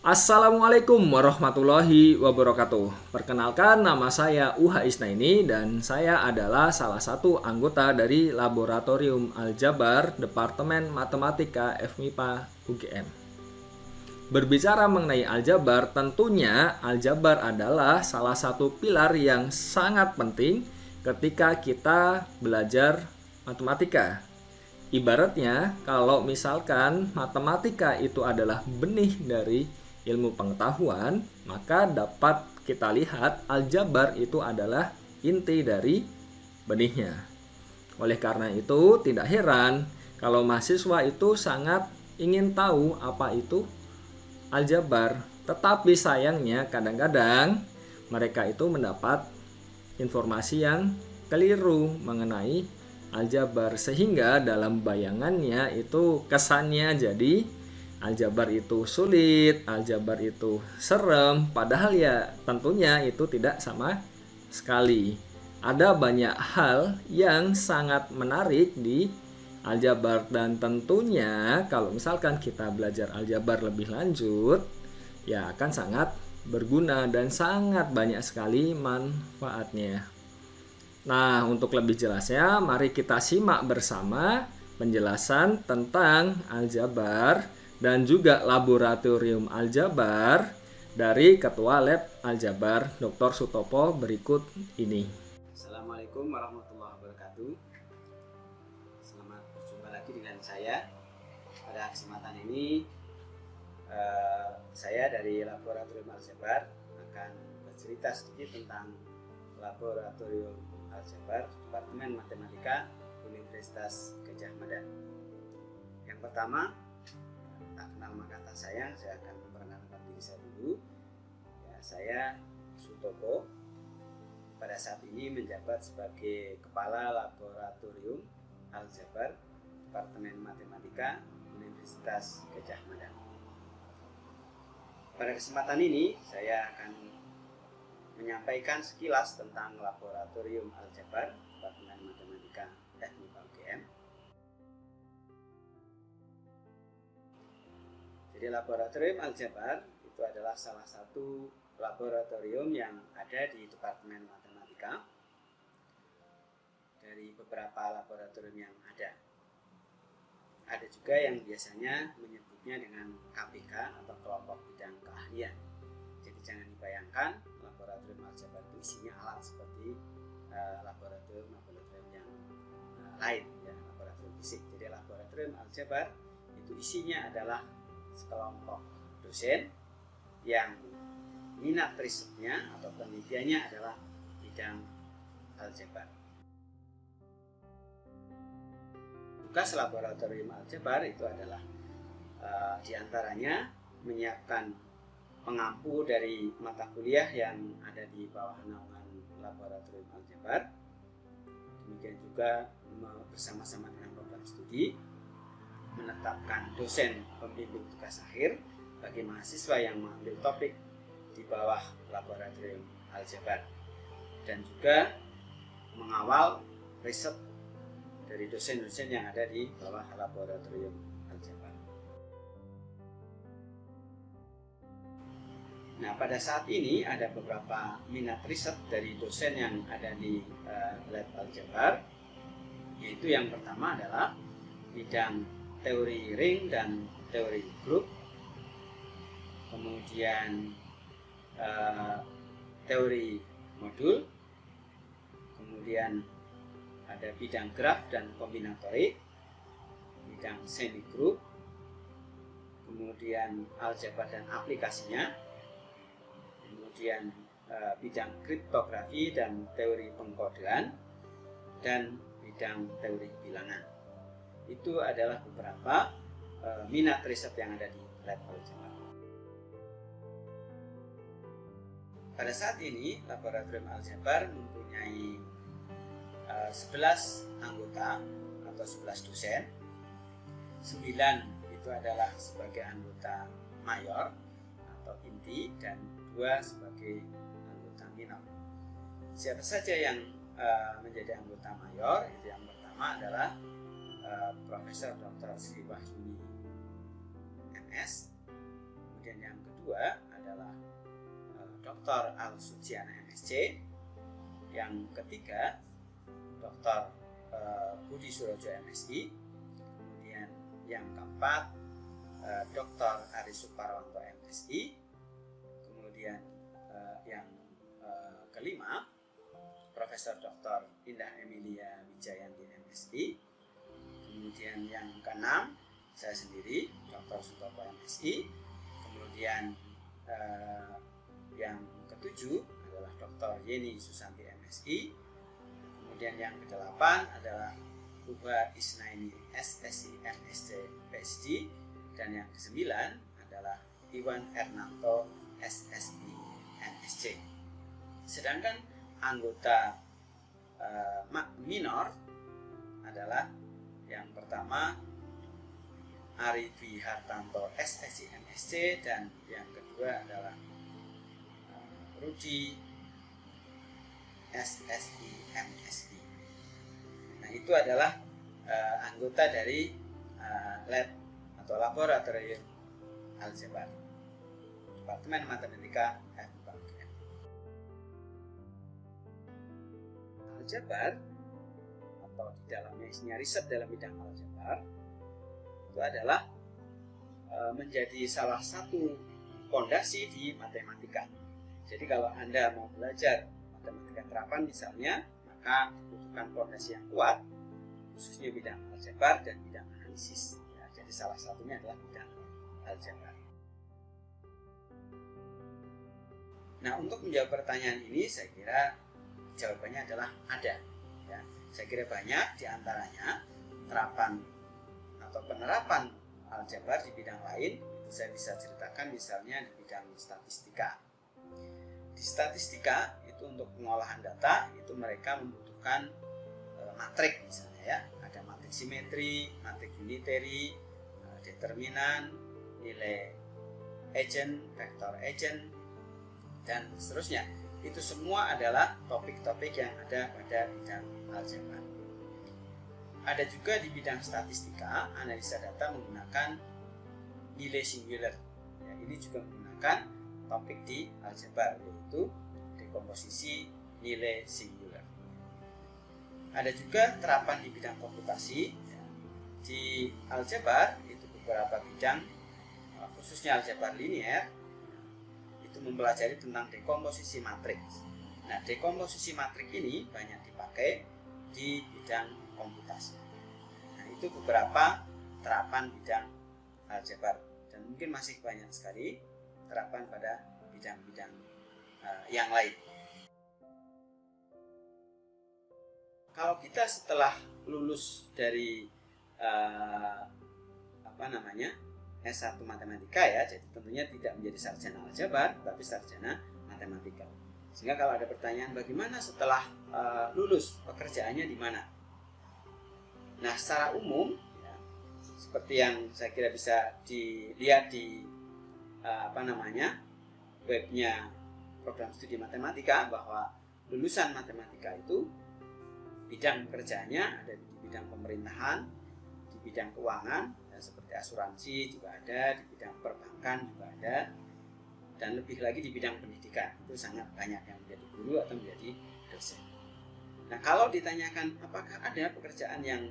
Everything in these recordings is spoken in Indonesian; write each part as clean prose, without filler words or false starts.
Assalamualaikum warahmatullahi wabarakatuh. Perkenalkan, nama saya Uha Isnaini dan saya adalah salah satu anggota dari Laboratorium Aljabar Departemen Matematika FMIPA UGM. Berbicara mengenai aljabar, tentunya aljabar adalah salah satu pilar yang sangat penting ketika kita belajar matematika. Ibaratnya, kalau misalkan matematika itu adalah benih dari ilmu pengetahuan, maka dapat kita lihat aljabar itu adalah inti dari benihnya. Oleh karena itu, tidak heran kalau mahasiswa itu sangat ingin tahu apa itu aljabar. Tetapi sayangnya kadang-kadang mereka itu mendapat informasi yang keliru mengenai aljabar, sehingga dalam bayangannya itu kesannya jadi aljabar itu sulit, aljabar itu serem, padahal ya tentunya itu tidak sama sekali. Ada banyak hal yang sangat menarik di aljabar dan tentunya kalau misalkan kita belajar aljabar lebih lanjut ya akan sangat berguna dan sangat banyak sekali manfaatnya. Nah, untuk lebih jelasnya, mari kita simak bersama penjelasan tentang aljabar dan juga laboratorium aljabar dari Ketua Lab Aljabar Dr. Sutopo berikut ini. Assalamualaikum warahmatullahi wabarakatuh. Selamat berjumpa lagi dengan saya. Pada kesempatan ini saya dari Laboratorium Aljabar akan bercerita sedikit tentang Laboratorium Aljabar Departemen Matematika Universitas Gadjah Mada. Yang pertama, tak kenal maka tak sayang, saya akan memperkenalkan diri saya dulu. Ya, saya Sutopo. Pada saat ini menjabat sebagai Kepala Laboratorium Aljabar Departemen Matematika Universitas Gadjah Mada. Pada kesempatan ini saya akan menyampaikan sekilas tentang Laboratorium Aljabar Departemen Matematika FMIPA UGM. Jadi Laboratorium Aljabar itu adalah salah satu laboratorium yang ada di Departemen Matematika dari beberapa laboratorium yang ada. Ada juga yang biasanya menyebutnya dengan KBK atau kelompok bidang keahlian. Jadi jangan dibayangkan laboratorium aljabar itu isinya alat seperti laboratorium yang lain, ya, laboratorium fisik. Jadi laboratorium aljabar itu isinya adalah sekelompok dosen yang minat risetnya atau penelitiannya adalah bidang aljabar. Tugas laboratorium aljabar itu adalah diantaranya menyiapkan pengampu dari mata kuliah yang ada di bawah naungan laboratorium aljabar. Demikian juga bersama-sama dengan program studi menetapkan dosen pembimbing tugas akhir bagi mahasiswa yang mengambil topik di bawah laboratorium aljabar, dan juga mengawal riset dari dosen-dosen yang ada di bawah laboratorium aljabar. Nah, pada saat ini ada beberapa minat riset dari dosen yang ada di lab aljabar, yaitu yang pertama adalah bidang teori ring dan teori grup, kemudian teori modul, kemudian ada bidang graf dan kombinatorik, bidang semi group, kemudian aljabar dan aplikasinya, kemudian bidang kriptografi dan teori pengkodean, dan bidang teori bilangan. Itu adalah beberapa minat riset yang ada di lab aljabar. Pada saat ini laboratorium aljabar mempunyai 11 anggota atau 11 dosen. 9 itu adalah sebagai anggota mayor atau inti dan 2 sebagai anggota minor. Siapa saja yang menjadi anggota mayor? Itu yang pertama adalah Profesor Dr. Sri Wahyuni MS, Kemudian yang kedua adalah Dr. Al-Suciana MSc. Yang ketiga Dr. Budi Surojo MSI. Kemudian yang keempat Dr. Aris Suparwanto MSI. Kemudian yang kelima Profesor Dr. Indah Emilia Wijayanti MSI. Kemudian yang keenam saya sendiri Dr. Sutopo MSI. Kemudian yang ketujuh adalah Dr. Yeni Susanti MSI. Kemudian yang kedelapan adalah Uha Isnaini SSI MSc PhD. Dan yang kesembilan adalah Iwan Hernanto SSI MSc. Sedangkan anggota minor adalah yang pertama Ari Dwi Hartanto SSI MSc, dan yang kedua adalah Rudi SSI MSI. Nah, itu adalah anggota dari lab atau laboratorium aljabar Departemen Matematika FKUGM. Aljabar atau di dalamnya isinya riset dalam bidang aljabar itu adalah menjadi salah satu fondasi di matematika. Jadi kalau Anda mau belajar matematika terapan misalnya, maka dibutuhkan fondasi yang kuat, khususnya bidang aljabar dan bidang analisis. Ya, jadi salah satunya adalah bidang aljabar. Nah, untuk menjawab pertanyaan ini, saya kira jawabannya adalah ada. Ya, saya kira banyak diantaranya terapan atau penerapan aljabar di bidang lain. Itu saya bisa ceritakan misalnya di bidang statistika. Di statistika itu untuk pengolahan data itu mereka membutuhkan matrik misalnya ya, ada matrik simetri, matrik unitary, determinan, nilai agent, vektor agent, dan seterusnya. Itu semua adalah topik-topik yang ada pada bidang aljabar. Ada juga di bidang statistika, analisa data menggunakan nilai singular. Ya, ini juga menggunakan topik di aljabar, yaitu dekomposisi nilai singular. Ada juga terapan di bidang komputasi. Ya, di aljabar itu beberapa bidang, khususnya aljabar linear, itu mempelajari tentang dekomposisi matriks. Nah, dekomposisi matriks ini banyak dipakai di bidang komputasi. Nah, itu beberapa terapan bidang aljabar, dan mungkin masih banyak sekali terapan pada bidang-bidang yang lain. Kalau kita setelah lulus dari S1 matematika ya, jadi tentunya tidak menjadi sarjana aljabar, tapi sarjana matematika. Sehingga kalau ada pertanyaan bagaimana setelah lulus, pekerjaannya di mana? Nah, secara umum ya, seperti yang saya kira bisa dilihat di webnya program studi matematika, bahwa lulusan matematika itu bidang pekerjaannya ada di bidang pemerintahan, di bidang keuangan ya, seperti asuransi juga ada, di bidang perbankan juga ada, dan lebih lagi di bidang pendidikan. Itu sangat banyak yang menjadi guru atau menjadi dosen. Nah, kalau ditanyakan apakah ada pekerjaan yang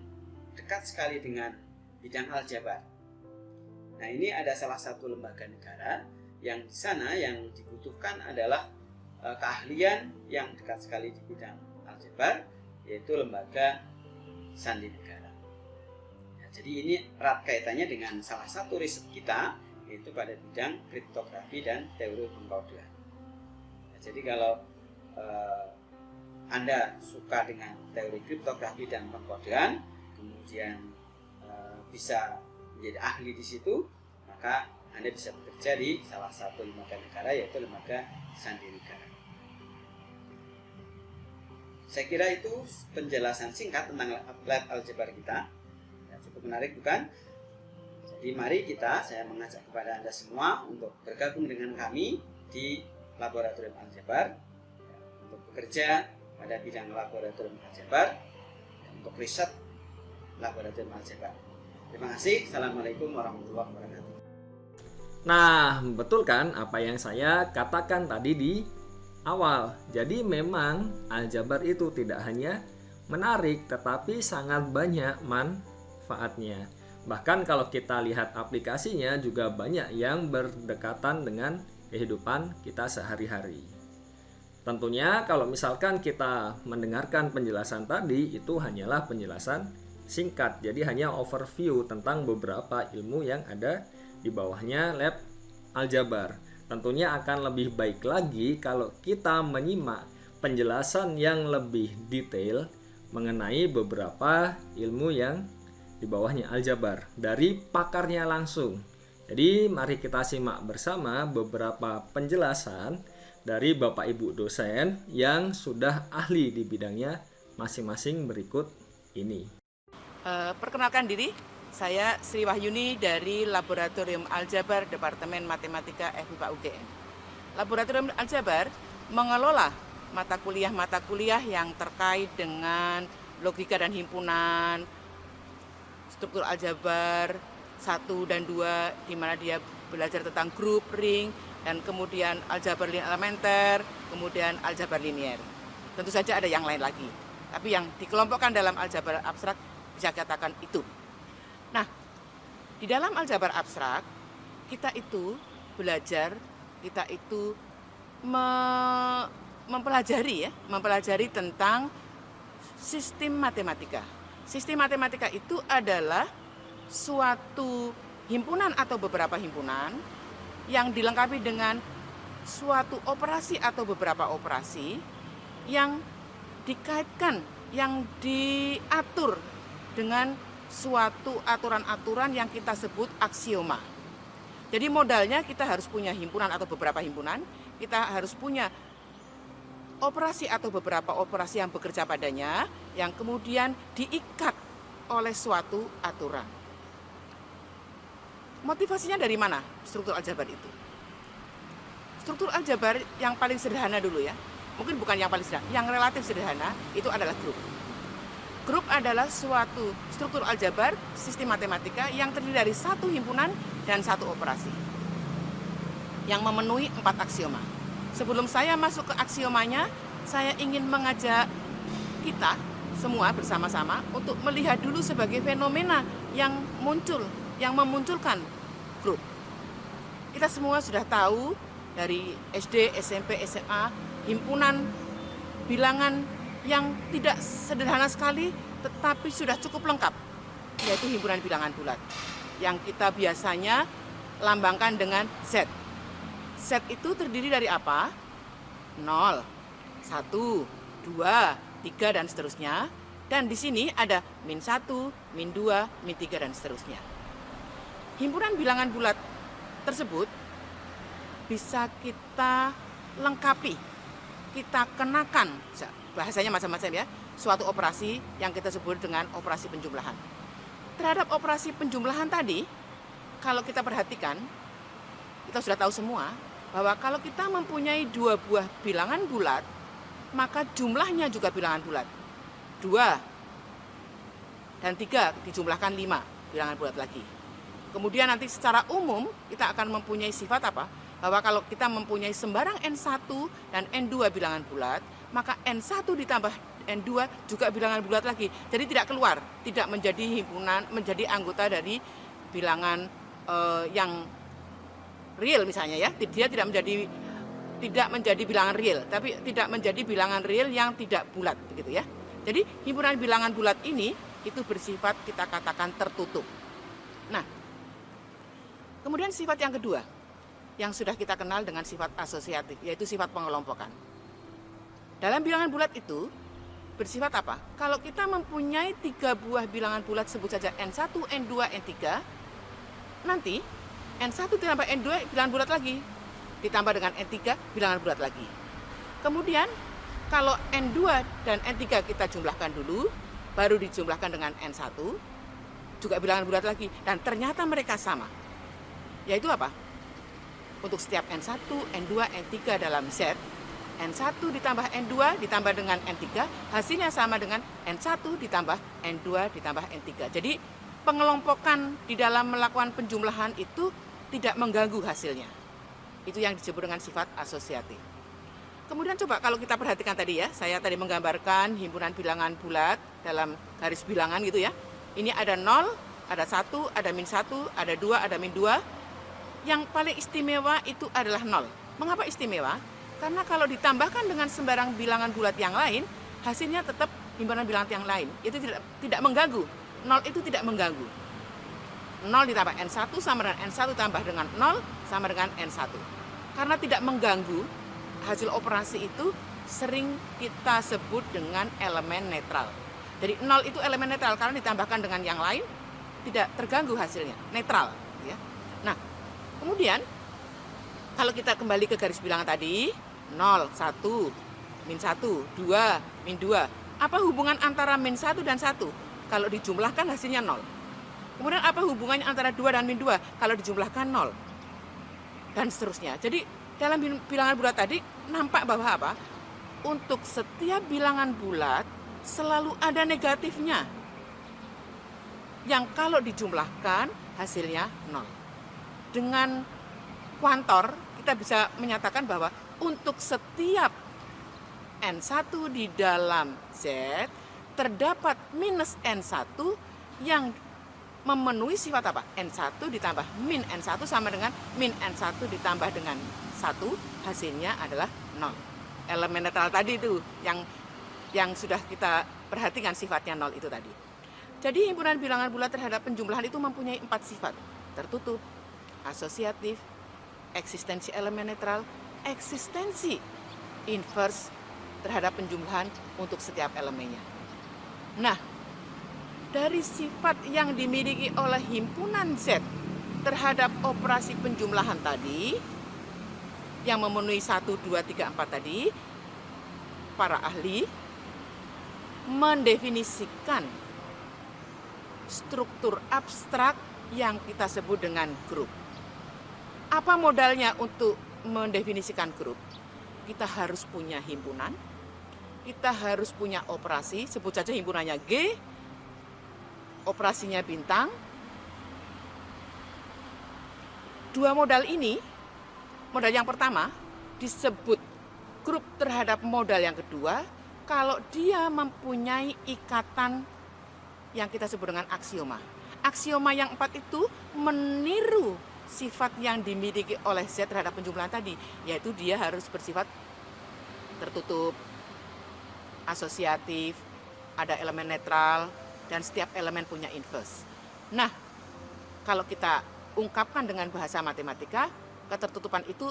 dekat sekali dengan bidang aljabar, nah ini ada salah satu lembaga negara yang di sana yang dibutuhkan adalah keahlian yang dekat sekali di bidang aljabar, yaitu lembaga sandi negara. Ya, jadi ini erat kaitannya dengan salah satu riset kita, yaitu pada bidang kriptografi dan teori pengkodean. Ya, jadi kalau Anda suka dengan teori kriptografi dan pengkodean, kemudian bisa menjadi ahli di situ, maka Anda bisa bekerja di salah satu lembaga negara, yaitu lembaga sandi negara. Saya kira itu penjelasan singkat tentang lab aljabar kita. Ya, cukup menarik bukan? Jadi mari saya mengajak kepada Anda semua untuk bergabung dengan kami di laboratorium aljabar, ya, untuk bekerja pada bidang laboratorium aljabar, ya, untuk riset laboratorium aljabar. Terima kasih. Assalamualaikum warahmatullahi wabarakatuh. Nah, betul kan apa yang saya katakan tadi di awal. Jadi memang aljabar itu tidak hanya menarik, tetapi sangat banyak manfaatnya. Bahkan kalau kita lihat aplikasinya juga banyak yang berdekatan dengan kehidupan kita sehari-hari. Tentunya kalau misalkan kita mendengarkan penjelasan tadi, itu hanyalah penjelasan singkat. Jadi hanya overview tentang beberapa ilmu yang ada di bawahnya lab aljabar. Tentunya akan lebih baik lagi kalau kita menyimak penjelasan yang lebih detail mengenai beberapa ilmu yang di bawahnya aljabar dari pakarnya langsung. Jadi mari kita simak bersama beberapa penjelasan dari Bapak Ibu dosen yang sudah ahli di bidangnya masing-masing berikut ini. Perkenalkan diri, saya Sri Wahyuni dari Laboratorium Aljabar Departemen Matematika FIPA UGM. Laboratorium Aljabar mengelola mata kuliah yang terkait dengan logika dan himpunan, struktur aljabar 1 dan 2, di mana dia belajar tentang grup, ring, dan kemudian aljabar elementer, kemudian aljabar linier. Tentu saja ada yang lain lagi, tapi yang dikelompokkan dalam aljabar abstrak bisa katakan itu. Nah, di dalam aljabar abstrak, kita itu belajar, kita itu mempelajari tentang sistem matematika. Sistem matematika itu adalah suatu himpunan atau beberapa himpunan yang dilengkapi dengan suatu operasi atau beberapa operasi yang dikaitkan, yang diatur dengan suatu aturan-aturan yang kita sebut aksioma. Jadi modalnya kita harus punya himpunan atau beberapa himpunan, kita harus punya operasi atau beberapa operasi yang bekerja padanya, yang kemudian diikat oleh suatu aturan. Motivasinya dari mana struktur aljabar itu? Struktur aljabar yang paling sederhana dulu ya, mungkin bukan yang paling sederhana, yang relatif sederhana itu adalah grup. Grup adalah suatu struktur aljabar sistem matematika yang terdiri dari satu himpunan dan satu operasi yang memenuhi 4 aksioma. Sebelum saya masuk ke aksiomanya, saya ingin mengajak kita semua bersama-sama untuk melihat dulu sebagai fenomena yang muncul, yang memunculkan grup. Kita semua sudah tahu dari SD, SMP, SMA, himpunan bilangan yang tidak sederhana sekali tetapi sudah cukup lengkap, yaitu himpunan bilangan bulat yang kita biasanya lambangkan dengan Z. Z itu terdiri dari apa? 0, 1, 2, 3 dan seterusnya. Dan di sini ada -1, -2, -3 dan seterusnya. Himpunan bilangan bulat tersebut bisa kita lengkapi, kita kenakan, bahasanya macam-macam ya, suatu operasi yang kita sebut dengan operasi penjumlahan. Terhadap operasi penjumlahan tadi, kalau kita perhatikan, kita sudah tahu semua bahwa kalau kita mempunyai 2 buah bilangan bulat, maka jumlahnya juga bilangan bulat. 2 dan 3 dijumlahkan 5 bilangan bulat lagi. Kemudian nanti secara umum kita akan mempunyai sifat apa? Bahwa kalau kita mempunyai sembarang N1 dan N2 bilangan bulat, maka N1 ditambah N2 juga bilangan bulat lagi. Jadi tidak keluar, tidak menjadi himpunan, menjadi anggota dari bilangan yang real misalnya ya. Dia tidak menjadi bilangan real, tapi tidak menjadi bilangan real yang tidak bulat begitu ya. Jadi himpunan bilangan bulat ini itu bersifat kita katakan tertutup. Nah, kemudian sifat yang kedua yang sudah kita kenal dengan sifat asosiatif, yaitu sifat pengelompokan. Dalam bilangan bulat itu bersifat apa? Kalau kita mempunyai 3 buah bilangan bulat, sebut saja N1, N2, N3, nanti N1 ditambah N2 bilangan bulat lagi, ditambah dengan N3 bilangan bulat lagi. Kemudian kalau N2 dan N3 kita jumlahkan dulu, baru dijumlahkan dengan N1, juga bilangan bulat lagi, dan ternyata mereka sama. Yaitu apa? Untuk setiap N1, N2, N3 dalam Z, N1 ditambah N2 ditambah dengan N3, hasilnya sama dengan N1 ditambah N2 ditambah N3. Jadi pengelompokan di dalam melakukan penjumlahan itu tidak mengganggu hasilnya. Itu yang disebut dengan sifat asosiatif. Kemudian coba kalau kita perhatikan tadi ya, saya tadi menggambarkan himpunan bilangan bulat dalam garis bilangan gitu ya. Ini ada 0, ada 1, ada -1, ada 2, ada -2. Yang paling istimewa itu adalah 0. Mengapa istimewa? Karena kalau ditambahkan dengan sembarang bilangan bulat yang lain, hasilnya tetap himpunan bilangan yang lain. Itu tidak mengganggu. 0 itu tidak mengganggu. 0 ditambah N1 sama dengan N1 tambah dengan 0 sama dengan N1. Karena tidak mengganggu, hasil operasi itu sering kita sebut dengan elemen netral. Jadi 0 itu elemen netral karena ditambahkan dengan yang lain tidak terganggu hasilnya, netral. Ya. Nah, kemudian kalau kita kembali ke garis bilangan tadi, 0, 1, -1, 2, -2. Apa hubungan antara -1 dan 1? Kalau dijumlahkan hasilnya 0. Kemudian apa hubungannya antara 2 dan -2? Kalau dijumlahkan 0. Dan seterusnya. Jadi dalam bilangan bulat tadi nampak bahwa apa? Untuk setiap bilangan bulat selalu ada negatifnya. Yang kalau dijumlahkan hasilnya 0. Dengan kuantor kita bisa menyatakan bahwa untuk setiap N1 di dalam Z terdapat minus N1 yang memenuhi sifat apa? N1 ditambah min N1 sama dengan min N1 ditambah dengan 1, hasilnya adalah 0. Elemen netral tadi itu yang sudah kita perhatikan sifatnya 0 itu tadi. Jadi himpunan bilangan bulat terhadap penjumlahan itu mempunyai 4 sifat. Tertutup, asosiatif, eksistensi elemen netral, eksistensi inverse terhadap penjumlahan untuk setiap elemennya. Nah, dari sifat yang dimiliki oleh himpunan Z terhadap operasi penjumlahan tadi, yang memenuhi 1, 2, 3, 4 tadi, para ahli mendefinisikan struktur abstrak yang kita sebut dengan grup. Apa modalnya untuk mendefinisikan grup? Kita harus punya himpunan, kita harus punya operasi, sebut saja himpunannya G, operasinya bintang. Dua modal ini, modal yang pertama disebut grup terhadap modal yang kedua kalau dia mempunyai ikatan yang kita sebut dengan aksioma. Aksioma yang 4 itu meniru sifat yang dimiliki oleh Z terhadap penjumlahan tadi, yaitu dia harus bersifat tertutup, asosiatif, ada elemen netral, dan setiap elemen punya inverse. Nah, kalau kita ungkapkan dengan bahasa matematika, ketertutupan itu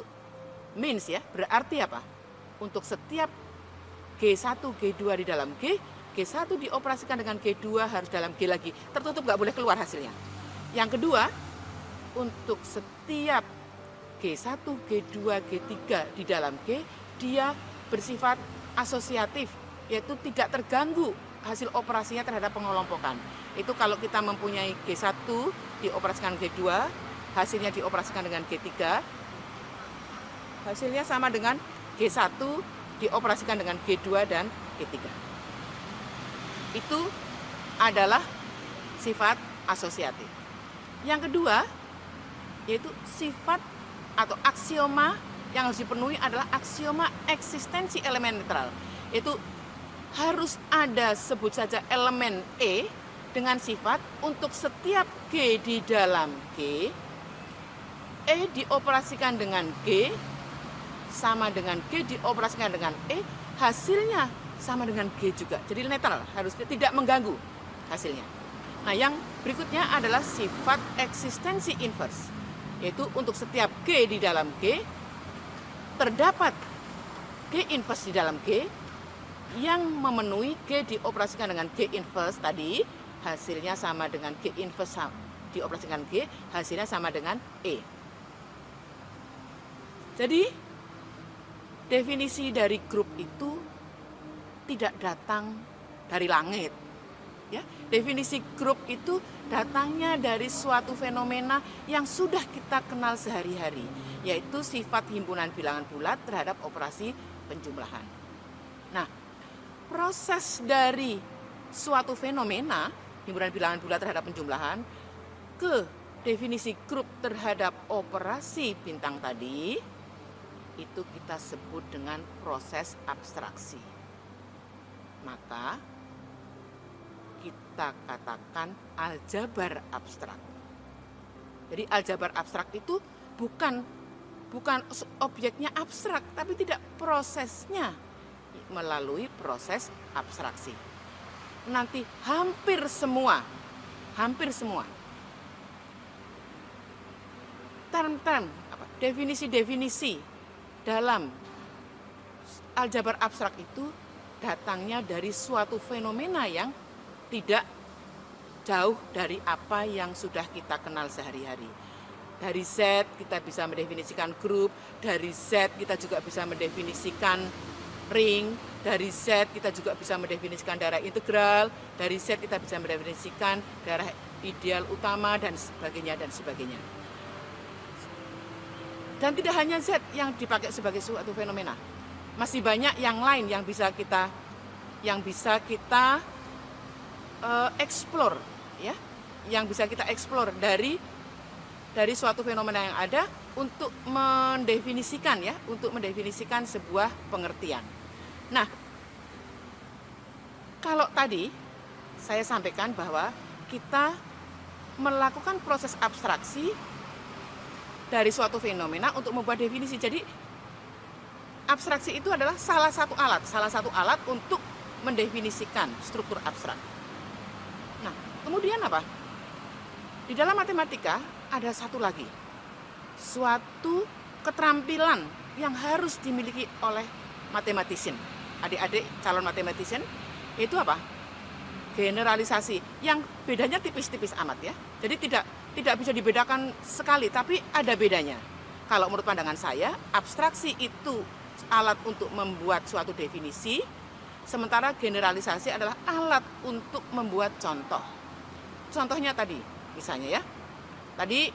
means ya, berarti apa? Untuk setiap G1, G2 di dalam G, G1 dioperasikan dengan G2 harus dalam G lagi. Tertutup, nggak boleh keluar hasilnya. Yang kedua, untuk setiap G1, G2, G3 di dalam G, dia bersifat asosiatif, yaitu tidak terganggu hasil operasinya terhadap pengelompokan. Itu kalau kita mempunyai G1 dioperasikan G2, hasilnya dioperasikan dengan G3, hasilnya sama dengan G1 dioperasikan dengan G2 dan G3. Itu adalah sifat asosiatif. Yang kedua, yaitu sifat atau aksioma yang harus dipenuhi adalah aksioma eksistensi elemen netral. Itu harus ada, sebut saja elemen E dengan sifat untuk setiap G di dalam G, E dioperasikan dengan G sama dengan G dioperasikan dengan E, hasilnya sama dengan G juga. Jadi netral, harus tidak mengganggu hasilnya. Nah, yang berikutnya adalah sifat eksistensi inverse, yaitu untuk setiap G di dalam G terdapat G inverse di dalam G yang memenuhi G dioperasikan dengan G inverse tadi, hasilnya sama dengan G inverse dioperasikan G, hasilnya sama dengan E. Jadi definisi dari grup itu tidak datang dari langit. Ya, definisi grup itu datangnya dari suatu fenomena yang sudah kita kenal sehari-hari, yaitu sifat himpunan bilangan bulat terhadap operasi penjumlahan. Nah, proses dari suatu fenomena himpunan bilangan bulat terhadap penjumlahan ke definisi grup terhadap operasi bintang tadi, itu kita sebut dengan proses abstraksi. Maka kita katakan aljabar abstrak. Jadi aljabar abstrak itu bukan objeknya abstrak, tapi tidak prosesnya melalui proses abstraksi. Nanti hampir semua term-term, definisi-definisi dalam aljabar abstrak itu datangnya dari suatu fenomena yang tidak jauh dari apa yang sudah kita kenal sehari-hari. Dari Z kita bisa mendefinisikan grup, dari Z kita juga bisa mendefinisikan ring, dari Z kita juga bisa mendefinisikan darah integral, dari Z kita bisa mendefinisikan darah ideal utama, dan sebagainya, dan sebagainya. Dan tidak hanya Z yang dipakai sebagai suatu fenomena, masih banyak yang lain yang bisa kita explore, ya, yang bisa kita explore dari suatu fenomena yang ada untuk mendefinisikan sebuah pengertian. Nah, kalau tadi saya sampaikan bahwa kita melakukan proses abstraksi dari suatu fenomena untuk membuat definisi. Jadi abstraksi itu adalah salah satu alat untuk mendefinisikan struktur abstrak. Nah, kemudian apa? Di dalam matematika ada satu lagi, suatu keterampilan yang harus dimiliki oleh mathematician. Adik-adik calon mathematician itu apa? Generalisasi, yang bedanya tipis-tipis amat ya. Jadi tidak bisa dibedakan sekali, tapi ada bedanya. Kalau menurut pandangan saya, abstraksi itu alat untuk membuat suatu definisi, sementara generalisasi adalah alat untuk membuat contoh. Contohnya tadi, misalnya ya, tadi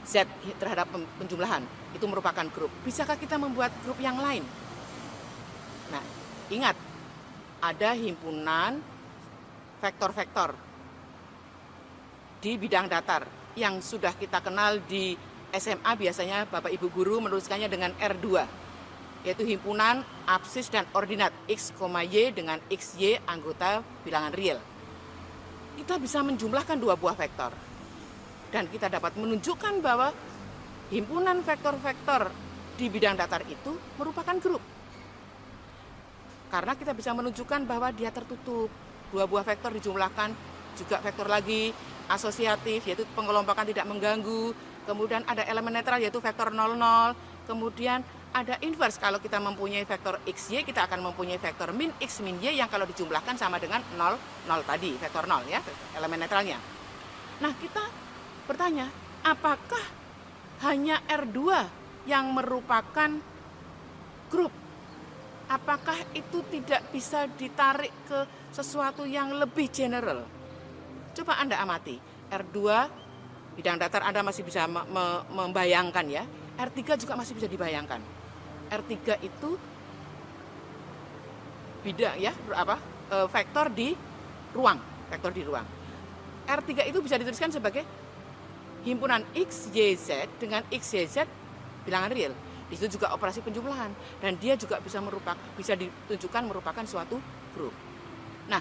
Z terhadap penjumlahan itu merupakan grup. Bisakah kita membuat grup yang lain? Nah, ingat, ada himpunan vektor-vektor di bidang datar yang sudah kita kenal di SMA, biasanya Bapak Ibu guru menuliskannya dengan R2, yaitu himpunan absis dan ordinat X, Y dengan XY anggota bilangan real. Kita bisa menjumlahkan dua buah vektor dan kita dapat menunjukkan bahwa himpunan vektor-vektor di bidang datar itu merupakan grup. Karena kita bisa menunjukkan bahwa dia tertutup. Dua buah vektor dijumlahkan, juga vektor lagi asosiatif, yaitu pengelompokan tidak mengganggu. Kemudian ada elemen netral, yaitu vektor 0, 0. Kemudian ada inverse, kalau kita mempunyai vektor XY, kita akan mempunyai vektor min X min Y yang kalau dijumlahkan sama dengan 0, 0 tadi, vektor 0 ya, elemen netralnya. Nah, kita bertanya, apakah hanya R2 yang merupakan grup? Apakah itu tidak bisa ditarik ke sesuatu yang lebih general? Coba Anda amati, R2 bidang datar Anda masih bisa membayangkan ya, R3 juga masih bisa dibayangkan. R3 itu bidang ya, vektor di ruang, R3 itu bisa dituliskan sebagai himpunan X, Y, Z dengan X, Y, Z bilangan real. Di situ juga operasi penjumlahan, dan dia juga bisa ditunjukkan merupakan suatu grup. Nah,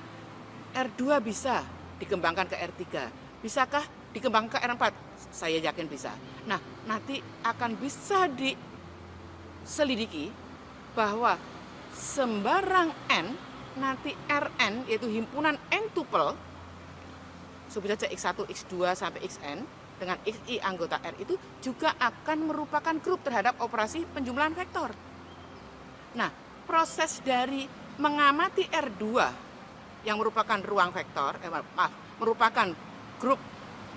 R2 bisa dikembangkan ke R3. Bisakah dikembangkan ke R4? Saya yakin bisa. Nah, nanti akan bisa diselidiki bahwa sembarang N, nanti Rn, yaitu himpunan N tuple, sebut saja X1, X2 sampai Xn, dengan XI anggota R itu juga akan merupakan grup terhadap operasi penjumlahan vektor. Nah, proses dari mengamati R2 yang merupakan ruang vektor, merupakan grup,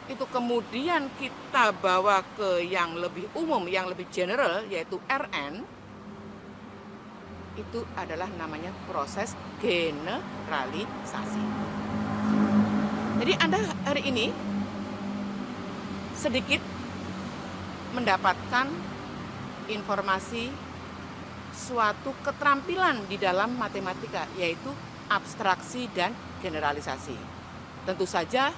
itu kemudian kita bawa ke yang lebih umum, yang lebih general, yaitu Rn, itu adalah namanya proses generalisasi. Jadi Anda hari ini sedikit mendapatkan informasi suatu keterampilan di dalam matematika, yaitu abstraksi dan generalisasi. Tentu saja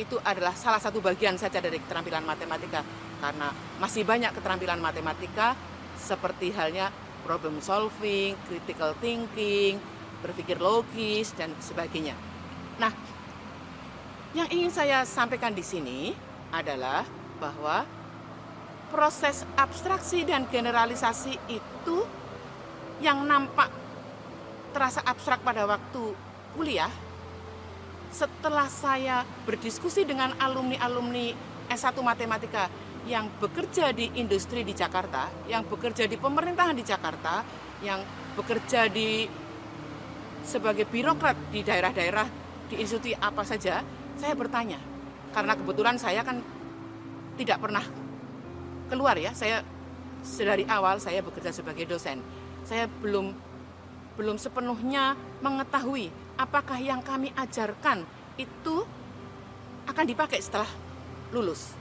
itu adalah salah satu bagian saja dari keterampilan matematika, karena masih banyak keterampilan matematika seperti halnya problem solving, critical thinking, berpikir logis dan sebagainya. Nah, yang ingin saya sampaikan di sini adalah bahwa proses abstraksi dan generalisasi itu yang nampak terasa abstrak pada waktu kuliah, setelah saya berdiskusi dengan alumni-alumni S1 Matematika yang bekerja di industri di Jakarta, yang bekerja di pemerintahan di Jakarta, yang bekerja sebagai birokrat di daerah-daerah, di institusi apa saja, saya bertanya. Karena kebetulan saya kan tidak pernah keluar ya, saya dari awal saya bekerja sebagai dosen. Saya belum sepenuhnya mengetahui apakah yang kami ajarkan itu akan dipakai setelah lulus.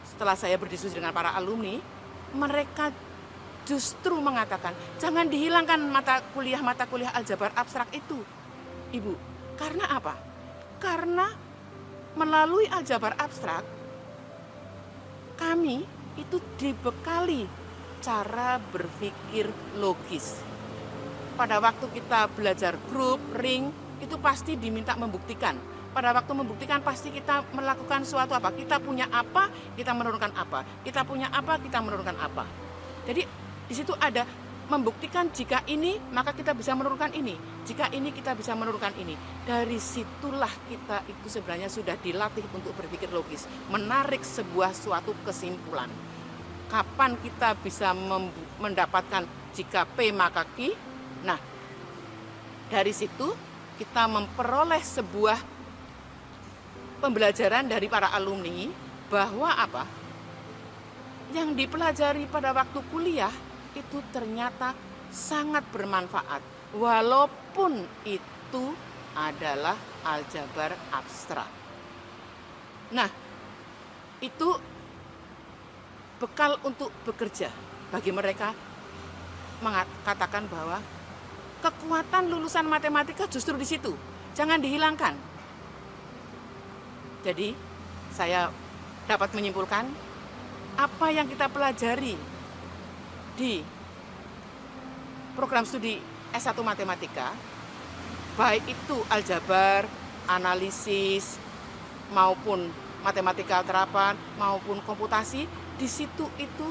Setelah saya berdiskusi dengan para alumni, mereka justru mengatakan, jangan dihilangkan mata kuliah aljabar abstrak itu, Ibu. Karena apa? Karena melalui aljabar abstrak, kami itu dibekali cara berpikir logis. Pada waktu kita belajar grup, ring, itu pasti diminta membuktikan. Pada waktu membuktikan pasti kita melakukan suatu apa. Kita punya apa, kita menurunkan apa. Kita punya apa, kita menurunkan apa. Jadi di situ ada membuktikan jika ini, maka kita bisa menurunkan ini. Jika ini, kita bisa menurunkan ini. Dari situlah kita itu sebenarnya sudah dilatih untuk berpikir logis. Menarik sebuah suatu kesimpulan. Kapan kita bisa mendapatkan jika P maka Q. Nah, dari situ kita memperoleh sebuah pembelajaran dari para alumni bahwa apa? Yang dipelajari pada waktu kuliah itu ternyata sangat bermanfaat, walaupun itu adalah aljabar abstrak. Nah, itu bekal untuk bekerja bagi mereka mengatakan bahwa kekuatan lulusan matematika justru di situ, jangan dihilangkan. Jadi saya dapat menyimpulkan apa yang kita pelajari di program studi S1 Matematika, baik itu aljabar, analisis, maupun matematika terapan, maupun komputasi, di situ itu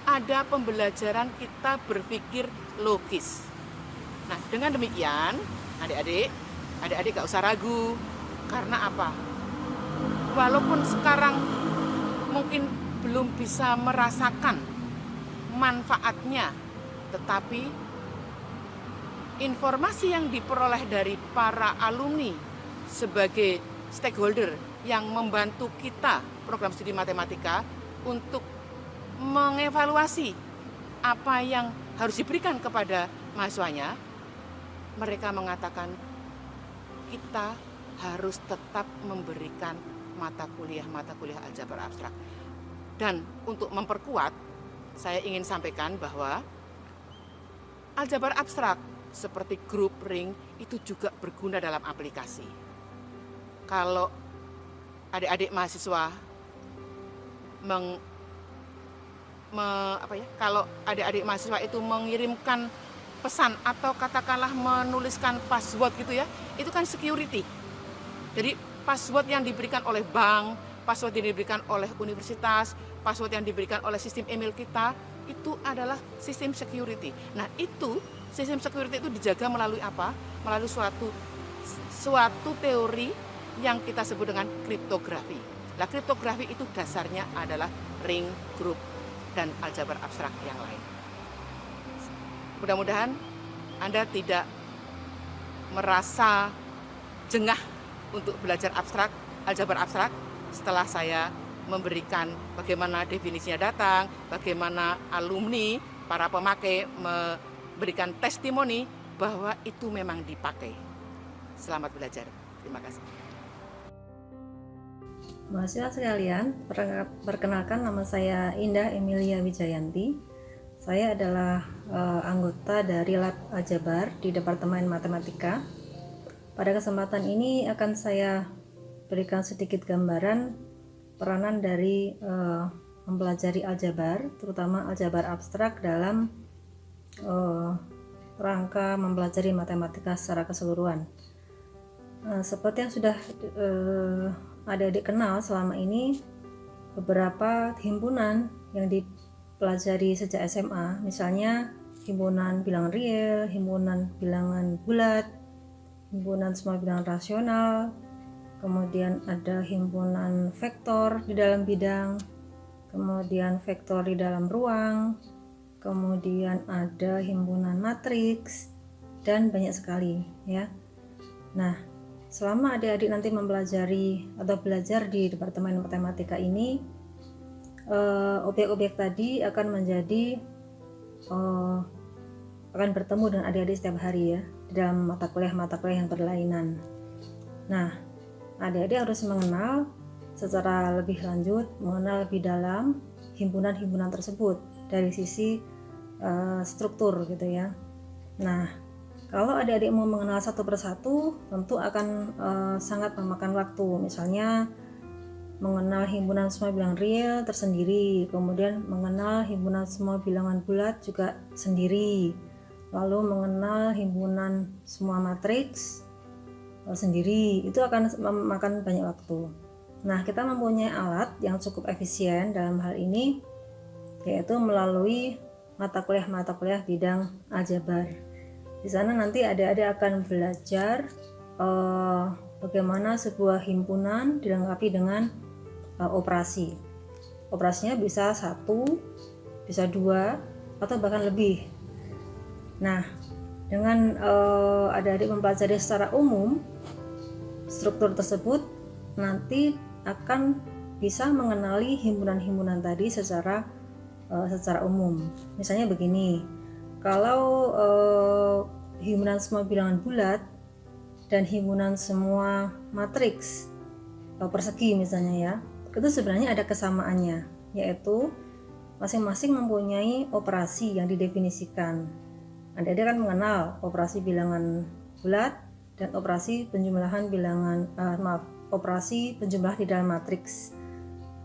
ada pembelajaran kita berpikir logis. Nah, dengan demikian, adik-adik gak usah ragu. Karena apa? Walaupun sekarang mungkin belum bisa merasakan manfaatnya, tetapi informasi yang diperoleh dari para alumni sebagai stakeholder yang membantu kita program studi matematika untuk mengevaluasi apa yang harus diberikan kepada mahasiswanya, mereka mengatakan kita harus tetap memberikan mata kuliah aljabar abstrak. Dan untuk memperkuat, saya ingin sampaikan bahwa aljabar abstrak seperti grup, ring itu juga berguna dalam aplikasi. Kalau adik-adik mahasiswa kalau adik-adik mahasiswa itu mengirimkan pesan atau katakanlah menuliskan password gitu ya, itu kan security. Jadi password yang diberikan oleh bank, password yang diberikan oleh universitas, password yang diberikan oleh sistem email kita, itu adalah sistem security. Nah, itu sistem security itu dijaga melalui apa? Melalui suatu teori yang kita sebut dengan kriptografi. Nah, kriptografi itu dasarnya adalah ring, grup, dan aljabar abstrak yang lain. Mudah-mudahan Anda tidak merasa jengah untuk belajar aljabar abstrak setelah saya memberikan bagaimana definisinya datang, bagaimana alumni, para pemakai memberikan testimoni bahwa itu memang dipakai. Selamat belajar. Terima kasih. Mahasiswa sekalian, perkenalkan nama saya Indah Emilia Wijayanti. Saya adalah anggota dari Lab Aljabar di Departemen Matematika. Pada kesempatan ini akan saya berikan sedikit gambaran peranan dari mempelajari aljabar, terutama aljabar abstrak dalam rangka mempelajari matematika secara keseluruhan. Seperti yang sudah adik-adik kenal selama ini, beberapa himpunan yang dipelajari sejak SMA, misalnya himpunan bilangan real, himpunan bilangan bulat, himpunan semua bilangan rasional, kemudian ada himpunan vektor di dalam bidang, kemudian vektor di dalam ruang, kemudian ada himpunan matriks, dan banyak sekali ya. Nah, selama adik-adik nanti mempelajari atau belajar di Departemen Matematika ini, objek-objek tadi akan menjadi akan bertemu dengan adik-adik setiap hari ya, di dalam mata kuliah yang berlainan. Nah, adik-adik harus mengenal secara lebih lanjut, mengenal lebih dalam himpunan-himpunan tersebut dari sisi struktur gitu ya. Nah, kalau adik-adik mau mengenal satu persatu, tentu akan sangat memakan waktu. Misalnya mengenal himpunan semua bilangan real tersendiri, kemudian mengenal himpunan semua bilangan bulat juga sendiri, lalu mengenal himpunan semua matriks sendiri, itu akan memakan banyak waktu. Nah, kita mempunyai alat yang cukup efisien dalam hal ini, yaitu melalui mata kuliah bidang aljabar. Di sana nanti adik-adik akan belajar bagaimana sebuah himpunan dilengkapi dengan operasi. Operasinya bisa 1, bisa 2, atau bahkan lebih. Nah, dengan adik-adik mempelajari secara umum struktur tersebut, nanti akan bisa mengenali himpunan-himpunan tadi secara umum. Misalnya begini, kalau himpunan semua bilangan bulat dan himpunan semua matriks persegi misalnya ya, itu sebenarnya ada kesamaannya, yaitu masing-masing mempunyai operasi yang didefinisikan. Adik-adik kan mengenal operasi bilangan bulat dan operasi penjumlahan operasi penjumlahan di dalam matriks.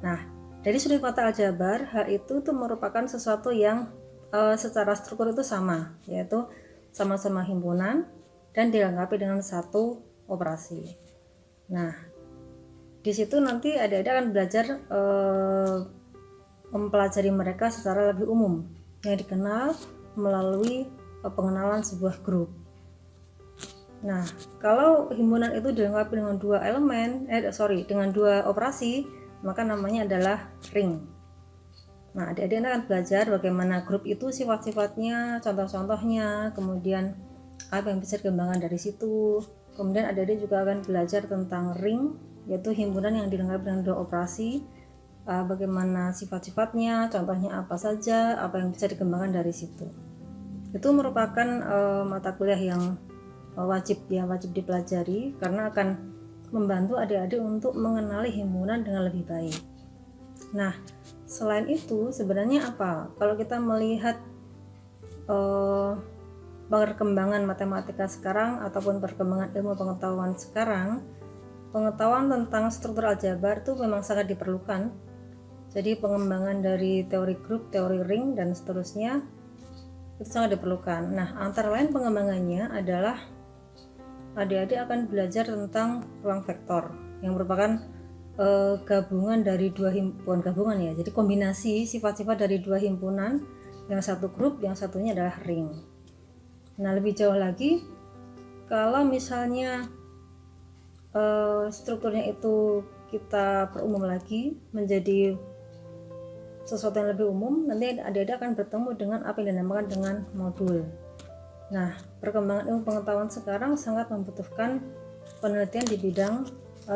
Nah, dari sudut mata aljabar, hal itu tuh merupakan sesuatu yang secara struktur itu sama, yaitu sama-sama himpunan dan dilengkapi dengan satu operasi. Nah, di situ nanti adik-adik akan belajar mempelajari mereka secara lebih umum, yang dikenal melalui pengenalan sebuah grup. Nah, kalau himpunan itu dilengkapi dengan dengan dua operasi, maka namanya adalah ring. Nah, adik-adik akan belajar bagaimana grup itu sifat-sifatnya, contoh-contohnya, kemudian apa yang bisa dikembangkan dari situ. Kemudian adik-adik juga akan belajar tentang ring, yaitu himpunan yang dilengkapi dengan dua operasi, bagaimana sifat-sifatnya, contohnya apa saja, apa yang bisa dikembangkan dari situ. Itu merupakan mata kuliah yang wajib dipelajari, karena akan membantu adik-adik untuk mengenali himpunan dengan lebih baik. Nah, selain itu sebenarnya apa? Kalau kita melihat perkembangan matematika sekarang ataupun perkembangan ilmu pengetahuan sekarang, pengetahuan tentang struktur aljabar itu memang sangat diperlukan. Jadi pengembangan dari teori grup, teori ring, dan seterusnya itu sangat diperlukan. Nah, antara lain pengembangannya adalah adik-adik akan belajar tentang ruang vektor, yang merupakan gabungan dari dua himpunan, jadi kombinasi sifat-sifat dari dua himpunan, yang satu grup, yang satunya adalah ring. Nah, lebih jauh lagi, kalau misalnya strukturnya itu kita perumum lagi menjadi sesuatu yang lebih umum, nanti adik-adik akan bertemu dengan apa yang dinamakan dengan modul. Nah, perkembangan ilmu pengetahuan sekarang sangat membutuhkan penelitian di bidang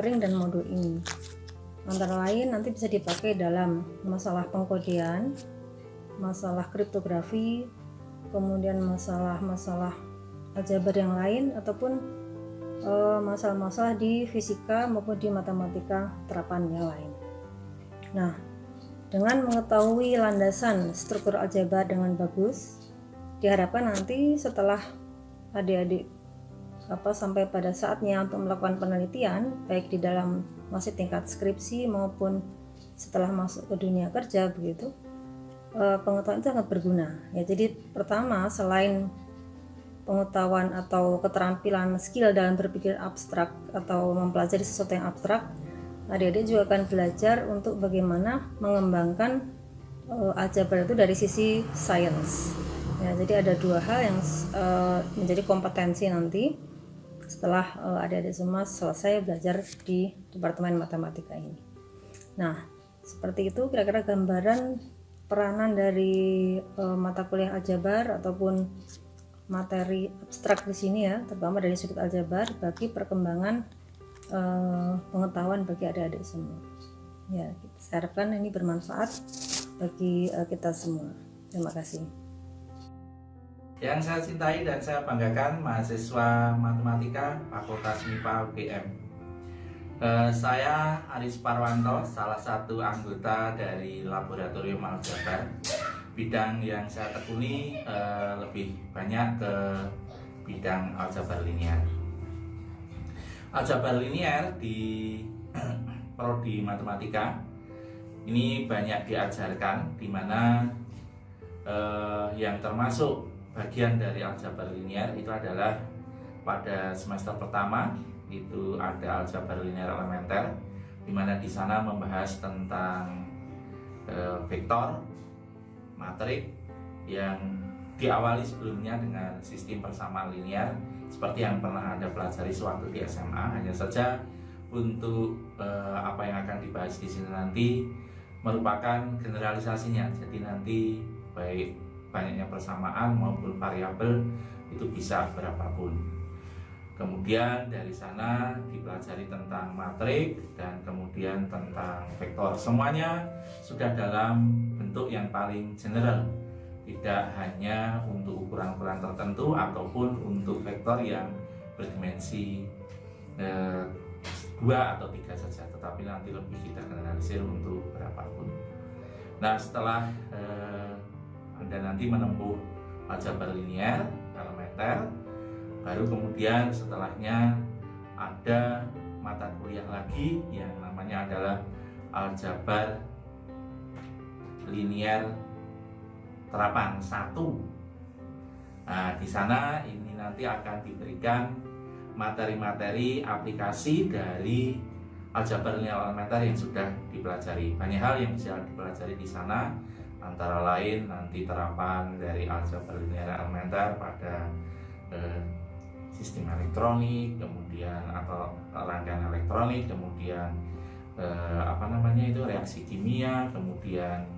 ring dan modul ini. Antara lain nanti bisa dipakai dalam masalah pengkodean, masalah kriptografi, kemudian masalah-masalah aljabar yang lain, ataupun masalah-masalah di fisika maupun di matematika terapan yang lain. Nah, dengan mengetahui landasan struktur aljabar dengan bagus, diharapkan nanti setelah adik-adik sampai pada saatnya untuk melakukan penelitian, baik di dalam masih tingkat skripsi maupun setelah masuk ke dunia kerja begitu, pengetahuan itu sangat berguna. Ya, jadi pertama, selain pengetahuan atau keterampilan skill dalam berpikir abstrak atau mempelajari sesuatu yang abstrak, adik-adik juga akan belajar untuk bagaimana mengembangkan aljabar itu dari sisi sains. Ya, jadi ada dua hal yang menjadi kompetensi nanti setelah adik-adik semua selesai belajar di Departemen Matematika ini. Nah, seperti itu kira-kira gambaran peranan dari mata kuliah aljabar ataupun materi abstrak di sini ya, terutama dari sudut aljabar bagi perkembangan pengetahuan bagi adik-adik semua. Ya, saya harapkan ini bermanfaat bagi kita semua. Terima kasih. Yang saya cintai dan saya banggakan mahasiswa matematika Fakultas MIPA UGM. Saya Aris Parwanto, salah satu anggota dari Laboratorium Aljabar. Bidang yang saya tekuni lebih banyak ke bidang aljabar linear. Aljabar linear di prodi matematika ini banyak diajarkan, di mana yang termasuk bagian dari aljabar linear itu adalah pada semester pertama itu ada aljabar linear elementer, di mana di sana membahas tentang vektor, matrik yang diawali sebelumnya dengan sistem persamaan linear seperti yang pernah Anda pelajari sewaktu di SMA. Hanya saja untuk apa yang akan dibahas di sini nanti merupakan generalisasinya. Jadi nanti baik banyaknya persamaan maupun variabel itu bisa berapapun. Kemudian dari sana dipelajari tentang matrik dan kemudian tentang vektor. Semuanya sudah dalam bentuk yang paling general, tidak hanya untuk ukuran-ukuran tertentu ataupun untuk vektor yang berdimensi 2 atau 3 saja, tetapi nanti lebih kita generalisir untuk berapapun. Nah, setelah Anda nanti menempuh aljabar linear elementer, baru kemudian setelahnya ada mata kuliah lagi yang namanya adalah aljabar linear terapan 1. Nah, di sana ini nanti akan diberikan materi-materi aplikasi dari aljabar linear elementer yang sudah dipelajari. Banyak hal yang bisa dipelajari di sana, antara lain nanti terapan dari aljabar linear elementer pada sistem elektronik, kemudian atau rangkaian elektronik, kemudian reaksi kimia, kemudian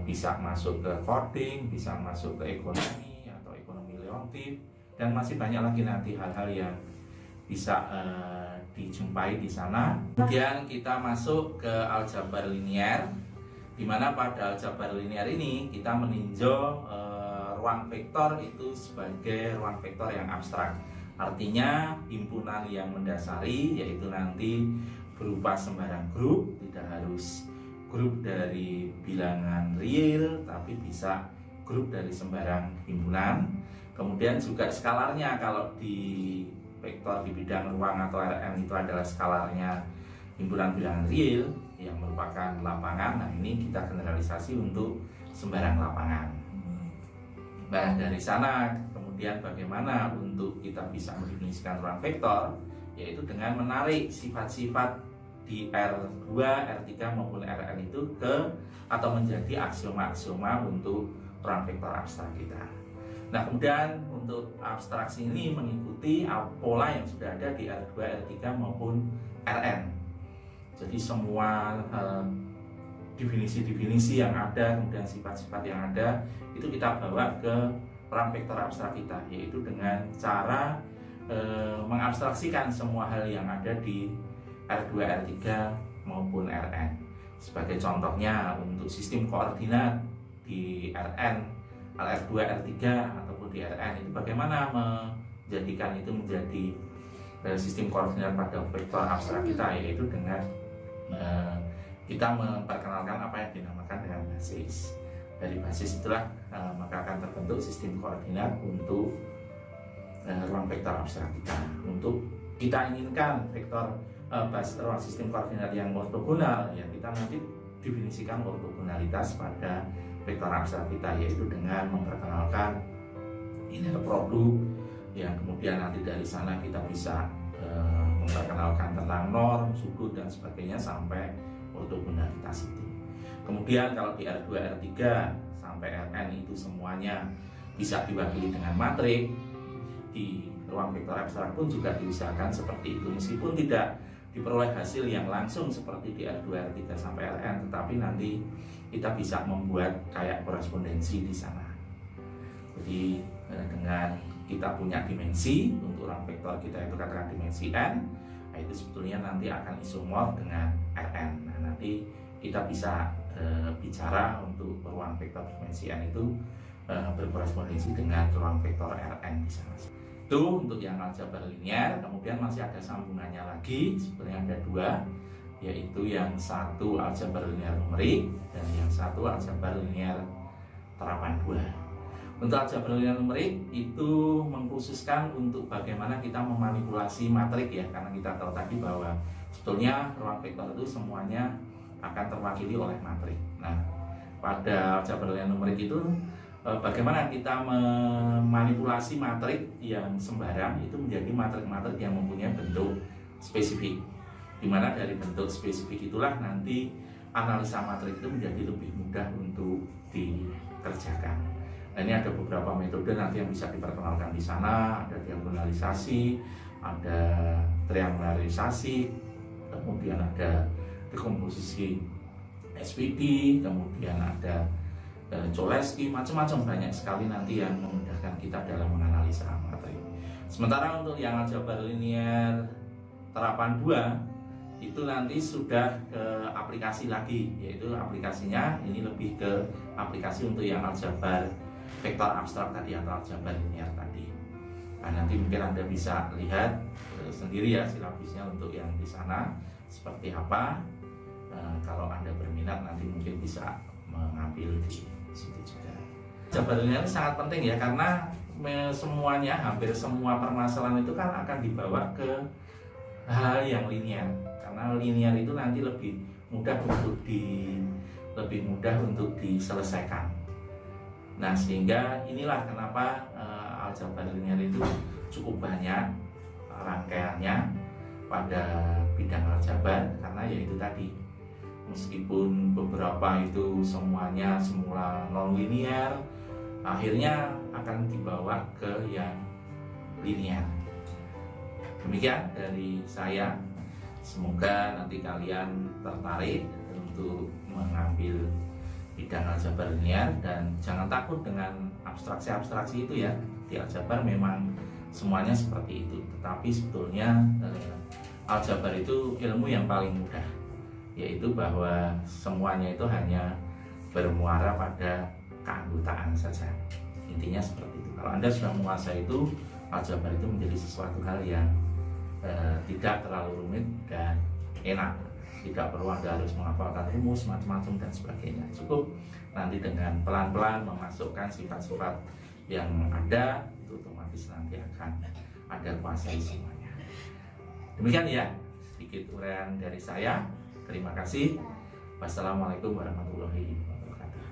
bisa masuk ke coding, bisa masuk ke ekonomi atau ekonomi leontif, dan masih banyak lagi nanti hal-hal yang bisa dijumpai di sana. Kemudian kita masuk ke aljabar linear, di mana pada aljabar linear ini kita meninjau ruang vektor itu sebagai ruang vektor yang abstrak. Artinya himpunan yang mendasari, yaitu nanti berupa sembarang grup, tidak harus grup dari bilangan real, tapi bisa grup dari sembarang himpunan. Kemudian juga skalarnya, kalau di vektor di bidang ruang atau Rn itu adalah skalarnya himpunan bilangan real yang merupakan lapangan. Nah, ini kita generalisasi untuk sembarang lapangan. Nah, dari sana kemudian bagaimana untuk kita bisa mendefinisikan ruang vektor, yaitu dengan menarik sifat-sifat di R2, R3 maupun Rn itu ke atau menjadi aksioma-aksioma untuk ruang vektor abstrak kita. Nah, kemudian untuk abstraksi ini mengikuti pola yang sudah ada di R2, R3 maupun Rn. Jadi semua definisi-definisi yang ada, kemudian sifat-sifat yang ada, itu kita bawa ke ruang vektor abstrak kita, yaitu dengan cara mengabstraksikan semua hal yang ada di R2, R3 maupun Rn. Sebagai contohnya untuk sistem koordinat di Rn, R2, R3 ataupun di Rn itu bagaimana menjadikan itu menjadi sistem koordinat pada vektor abstrak kita, yaitu dengan kita memperkenalkan apa yang dinamakan dengan basis. Dari basis itulah maka akan terbentuk sistem koordinat untuk ruang vektor abstrak kita. Untuk kita inginkan vektor ruang sistem koordinat yang ortogonal, ya kita nanti definisikan ortogonalitas pada vektor abstrak kita, yaitu dengan memperkenalkan inner produk, yang kemudian nanti dari sana kita bisa memperkenalkan tentang norm, sudut dan sebagainya sampai ortogonalitas itu. Kemudian kalau di R2, R3 sampai Rn itu semuanya bisa diwakili dengan matrik, di ruang vektor abstrak pun juga diusahakan seperti itu, meskipun tidak diperoleh hasil yang langsung seperti di R2, R3 sampai Rn, tetapi nanti kita bisa membuat kayak korespondensi di sana. Jadi dengan kita punya dimensi untuk ruang vektor kita itu katakan dimensi n, nah itu sebetulnya nanti akan isomorf dengan Rn. Nah, nanti kita bisa bicara untuk ruang vektor dimensi n itu berkorespondensi dengan ruang vektor Rn di sana. Itu untuk yang aljabar linear. Kemudian masih ada sambungannya lagi, sebenarnya ada dua, yaitu yang satu aljabar linear numerik dan yang satu aljabar linear terapan 2. Untuk aljabar linear numerik itu mengkhususkan untuk bagaimana kita memanipulasi matrik, ya, karena kita tahu tadi bahwa sebetulnya ruang vektor itu semuanya akan terwakili oleh matrik. Nah, pada aljabar linear numerik itu bagaimana kita memanipulasi matrik yang sembarang itu menjadi matrik-matrik yang mempunyai bentuk spesifik, di mana dari bentuk spesifik itulah nanti analisa matrik itu menjadi lebih mudah untuk dikerjakan. Nah, ini ada beberapa metode nanti yang bisa diperkenalkan di sana, ada diagonalisasi, ada triangularisasi, kemudian ada dekomposisi SPD, kemudian ada Cholesky, macam-macam, banyak sekali nanti yang memudahkan kita dalam menganalisa materi. Sementara untuk yang aljabar linear terapan 2 itu nanti sudah ke aplikasi lagi, yaitu aplikasinya ini lebih ke aplikasi untuk yang aljabar vektor abstrak tadi atau aljabar linear tadi. Nah, nanti mungkin Anda bisa lihat sendiri ya silabusnya untuk yang di sana seperti apa. Kalau Anda berminat nanti mungkin bisa mengambil di situ juga. Aljabar linear ini sangat penting ya, karena semuanya, hampir semua permasalahan itu kan akan dibawa ke hal yang linear, karena linear itu nanti lebih mudah untuk diselesaikan. Nah, sehingga inilah kenapa aljabar linear itu cukup banyak rangkaiannya pada bidang aljabar, karena yaitu tadi, meskipun beberapa itu semuanya semula non-linear, akhirnya akan dibawa ke yang linear. Demikian dari saya, semoga nanti kalian tertarik untuk mengambil bidang aljabar linear dan jangan takut dengan abstraksi-abstraksi itu ya. Di aljabar memang semuanya seperti itu, tetapi sebetulnya aljabar itu ilmu yang paling mudah, yaitu bahwa semuanya itu hanya bermuara pada keanggotaan saja. Intinya seperti itu. Kalau Anda sudah menguasai itu, aljabar itu menjadi sesuatu hal yang tidak terlalu rumit dan enak. Tidak perlu Anda harus menghafalkan rumus macam-macam dan sebagainya. Cukup nanti dengan pelan-pelan memasukkan sifat-sifat yang ada, itu otomatis nanti akan Anda kuasai semuanya. Demikian ya, sedikit uraian dari saya. Terima kasih. Wassalamualaikum warahmatullahi wabarakatuh.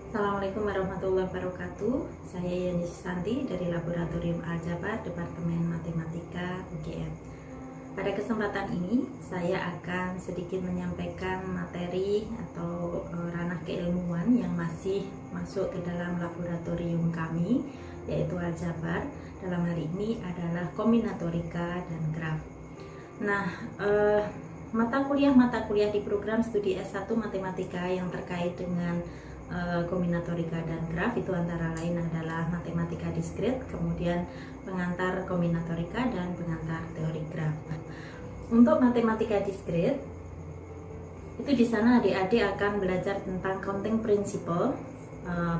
Assalamualaikum warahmatullahi wabarakatuh. Saya Yani Susanti dari Laboratorium Aljabar Departemen Matematika UGM. Pada kesempatan ini saya akan sedikit menyampaikan materi atau ranah keilmuan yang masih masuk ke dalam laboratorium kami, yaitu aljabar. Dalam hal ini adalah kombinatorika dan graf. Nah, mata kuliah di program studi S1 Matematika yang terkait dengan kombinatorika dan graf itu antara lain adalah matematika diskrit, kemudian pengantar kombinatorika dan pengantar teori graf. Untuk matematika diskrit itu di sana adik-adik akan belajar tentang counting principle,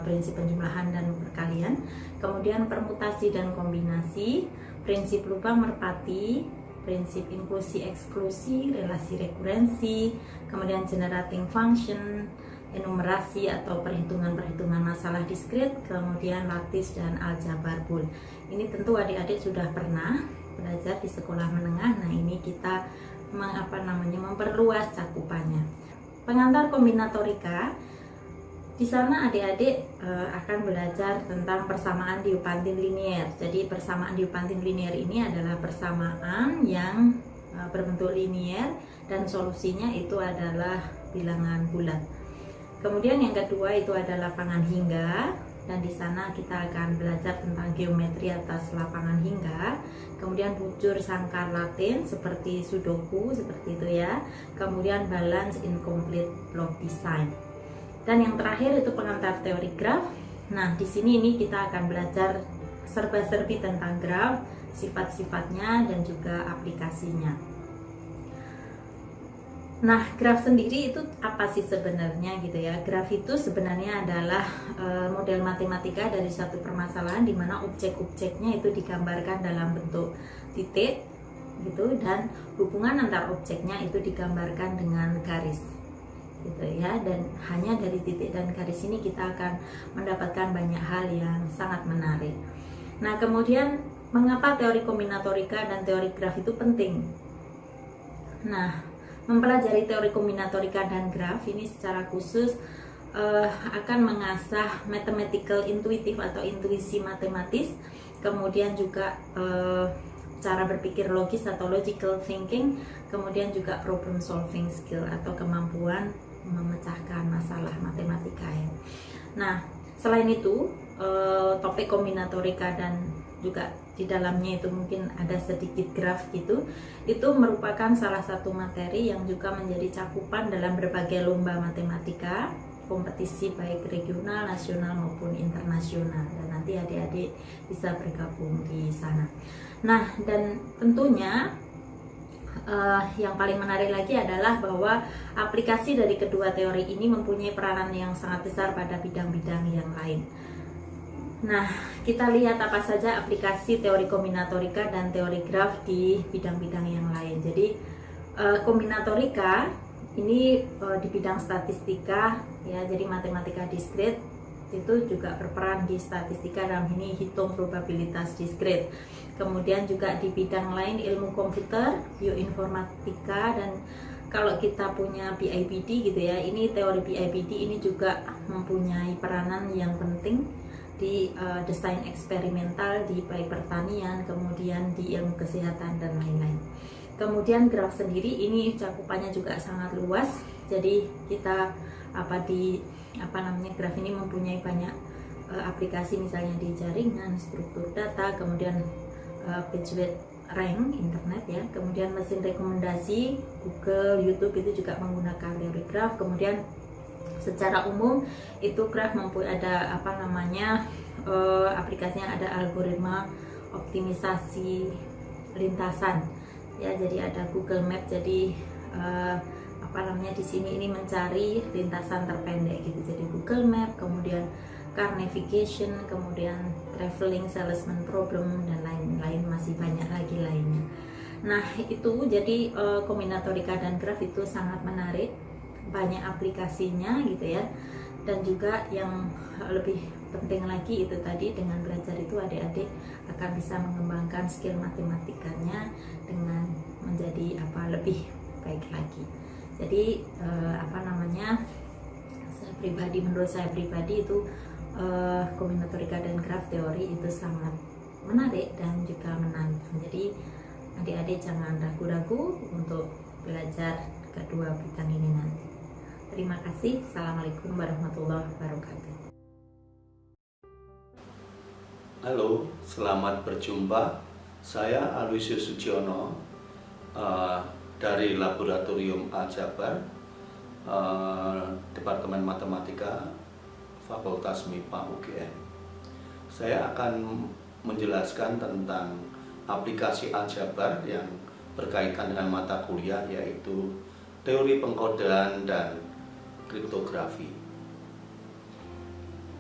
prinsip penjumlahan dan perkalian, kemudian permutasi dan kombinasi, prinsip lubang merpati, prinsip inklusi eksklusi, relasi rekurensi, kemudian generating function, enumerasi atau perhitungan-perhitungan masalah diskrit, kemudian lattice dan aljabar bool. Ini tentu adik-adik sudah pernah belajar di sekolah menengah. Nah, ini kita memperluas cakupannya. Pengantar kombinatorika, di sana adik-adik akan belajar tentang persamaan Diophantine linear. Jadi persamaan Diophantine linear ini adalah persamaan yang berbentuk linear dan solusinya itu adalah bilangan bulat. Kemudian yang kedua itu adalah lapangan hingga, dan di sana kita akan belajar tentang geometri atas lapangan hingga. Kemudian bujur sangkar Latin seperti Sudoku seperti itu ya. Kemudian balance incomplete block design. Dan yang terakhir itu pengantar teori graf. Nah, di sini ini kita akan belajar serba-serbi tentang graf, sifat-sifatnya dan juga aplikasinya. Nah, graf sendiri itu apa sih sebenarnya gitu ya? Graf itu sebenarnya adalah model matematika dari suatu permasalahan di mana objek-objeknya itu digambarkan dalam bentuk titik gitu, dan hubungan antar objeknya itu digambarkan dengan garis gitu ya. Dan hanya dari titik dan garis ini kita akan mendapatkan banyak hal yang sangat menarik. Nah, kemudian mengapa teori kombinatorika dan teori graf itu penting? Nah, mempelajari teori kombinatorika dan graf ini secara khusus akan mengasah mathematical intuitive atau intuisi matematis, kemudian juga cara berpikir logis atau logical thinking, kemudian juga problem solving skill atau kemampuan memecahkan masalah matematika ya. Nah, selain itu topik kombinatorika dan juga di dalamnya itu mungkin ada sedikit graf gitu, itu merupakan salah satu materi yang juga menjadi cakupan dalam berbagai lomba matematika, kompetisi baik regional, nasional maupun internasional, dan nanti adik-adik bisa bergabung di sana. Nah, dan tentunya yang paling menarik lagi adalah bahwa aplikasi dari kedua teori ini mempunyai peranan yang sangat besar pada bidang-bidang yang lain. Nah, kita lihat apa saja aplikasi teori kombinatorika dan teori graf di bidang-bidang yang lain. Jadi, kombinatorika ini di bidang statistika ya, jadi matematika diskrit itu juga berperan di statistika, dalam ini hitung probabilitas diskrit. Kemudian juga di bidang lain ilmu komputer, bioinformatika, dan kalau kita punya BIPD gitu ya, ini teori BIPD ini juga mempunyai peranan yang penting di desain eksperimental di baik pertanian, kemudian di ilmu kesehatan dan lain-lain. Kemudian graf sendiri ini cakupannya juga sangat luas. Jadi kita graf ini mempunyai banyak aplikasi, misalnya di jaringan, struktur data, kemudian page rank internet ya, kemudian mesin rekomendasi Google, YouTube itu juga menggunakan teori graf. Kemudian secara umum itu graf ada aplikasinya, ada algoritma optimisasi lintasan ya, jadi ada Google Map, jadi di sini ini mencari lintasan terpendek gitu, jadi Google Map, kemudian car navigation, kemudian traveling salesman problem, dan lain-lain, masih banyak lagi lainnya. Nah, itu jadi kombinatorika dan graf itu sangat menarik, banyak aplikasinya gitu ya. Dan juga yang lebih penting lagi itu tadi, dengan belajar itu adik-adik akan bisa mengembangkan skill matematikanya dengan menjadi lebih baik lagi. Jadi menurut saya pribadi itu kombinatorika dan graf teori itu sangat menarik dan juga menantang. Jadi adik-adik jangan ragu-ragu untuk belajar kedua bidang ini nanti. Terima kasih. Assalamualaikum warahmatullahi wabarakatuh. Halo, selamat berjumpa. Saya Aloysius Suciono dari Laboratorium Aljabar, Departemen Matematika, Fakultas MIPA UGM. Saya akan menjelaskan tentang aplikasi aljabar yang berkaitan dengan mata kuliah, yaitu teori pengkodean dan kriptografi.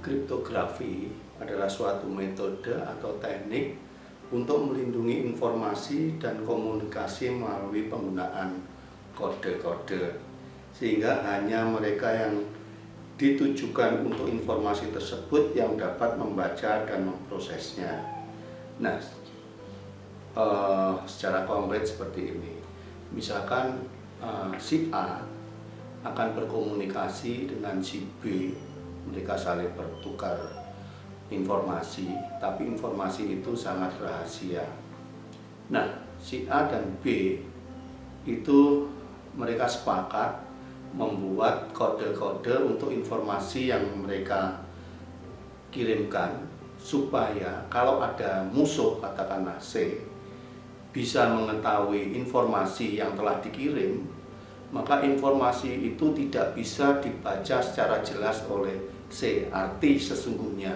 Kriptografi adalah suatu metode atau teknik untuk melindungi informasi dan komunikasi melalui penggunaan kode-kode, sehingga hanya mereka yang ditujukan untuk informasi tersebut yang dapat membaca dan memprosesnya. Nah, secara konkret seperti ini. Misalkan si A akan berkomunikasi dengan si B, mereka saling bertukar informasi, tapi informasi itu sangat rahasia. Nah, si A dan B itu mereka sepakat membuat kode-kode untuk informasi yang mereka kirimkan, supaya kalau ada musuh, katakanlah C, bisa mengetahui informasi yang telah dikirim, maka informasi itu tidak bisa dibaca secara jelas oleh C, arti sesungguhnya.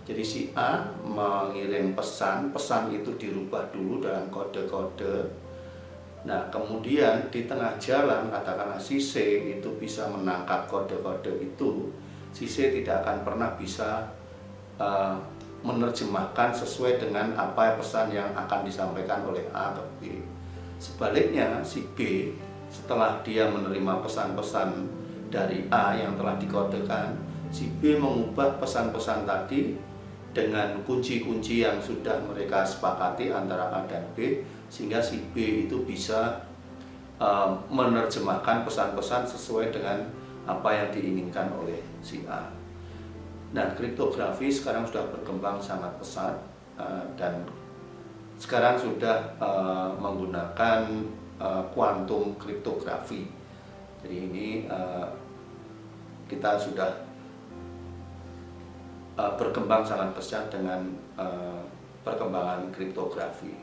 Jadi si A mengirim pesan itu dirubah dulu dalam kode-kode. Nah, kemudian di tengah jalan, katakanlah si C itu bisa menangkap kode-kode itu, si C tidak akan pernah bisa menerjemahkan sesuai dengan apa pesan yang akan disampaikan oleh A ke B. Sebaliknya, si B setelah dia menerima pesan-pesan dari A yang telah dikodekan, si B mengubah pesan-pesan tadi dengan kunci-kunci yang sudah mereka sepakati antara A dan B, sehingga si B itu bisa menerjemahkan pesan-pesan sesuai dengan apa yang diinginkan oleh si A. Nah, kriptografi sekarang sudah berkembang sangat pesat dan sekarang sudah menggunakan kuantum kriptografi. Jadi ini kita sudah berkembang sangat pesat dengan perkembangan kriptografi.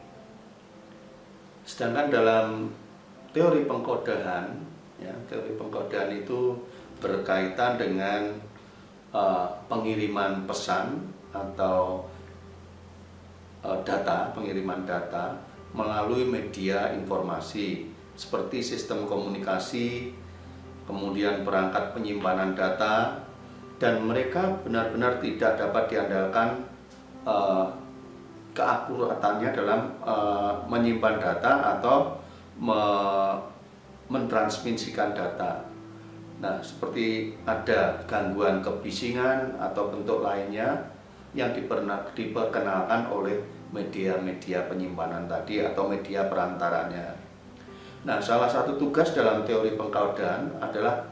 Sedangkan dalam teori pengkodean, ya, teori pengkodean itu berkaitan dengan pengiriman pesan atau pengiriman data melalui media informasi seperti sistem komunikasi, kemudian perangkat penyimpanan data, dan mereka benar-benar tidak dapat diandalkan keakuratannya dalam menyimpan data atau mentransmisikan data. Nah, seperti ada gangguan kebisingan atau bentuk lainnya yang diperkenalkan oleh media-media penyimpanan tadi atau media perantaranya. Nah, salah satu tugas dalam teori pengkodean adalah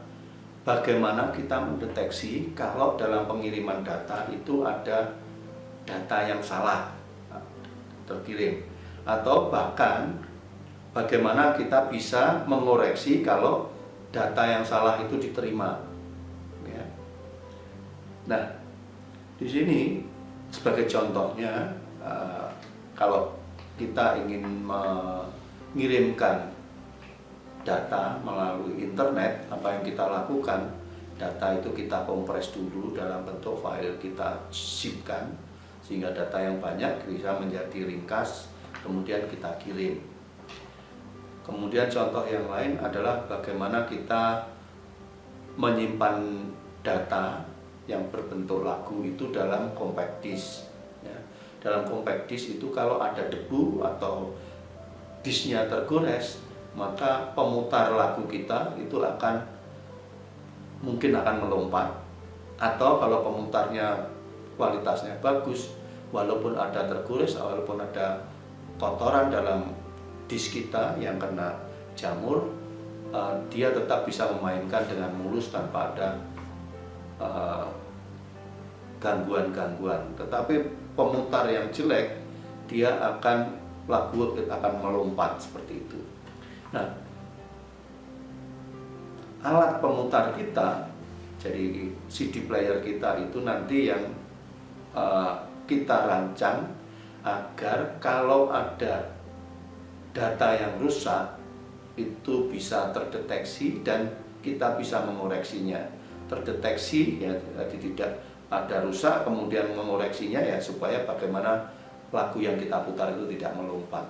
bagaimana kita mendeteksi kalau dalam pengiriman data itu ada data yang salah terkirim, atau bahkan bagaimana kita bisa mengoreksi kalau data yang salah itu diterima. Ya. Nah, di sini sebagai contohnya, kalau kita ingin mengirimkan data melalui internet, apa yang kita lakukan? Data itu kita kompres dulu dalam bentuk file, kita zipkan sehingga data yang banyak bisa menjadi ringkas, kemudian kita kirim. Kemudian contoh yang lain adalah bagaimana kita menyimpan data yang berbentuk lagu itu dalam compact disk. Ya. Dalam compact disk itu kalau ada debu atau disknya tergores, maka pemutar lagu kita itu mungkin akan melompat, atau kalau pemutarnya kualitasnya bagus, walaupun ada tergores, walaupun ada kotoran dalam disk kita yang kena jamur, dia tetap bisa memainkan dengan mulus tanpa ada gangguan-gangguan. Tetapi pemutar yang jelek, lagu akan melompat seperti itu. Nah, alat pemutar kita, jadi CD player kita itu nanti yang kita rancang agar kalau ada data yang rusak itu bisa terdeteksi dan kita bisa mengoreksinya. Terdeteksi ya, jadi tidak ada rusak, kemudian mengoreksinya ya supaya bagaimana lagu yang kita putar itu tidak melompat.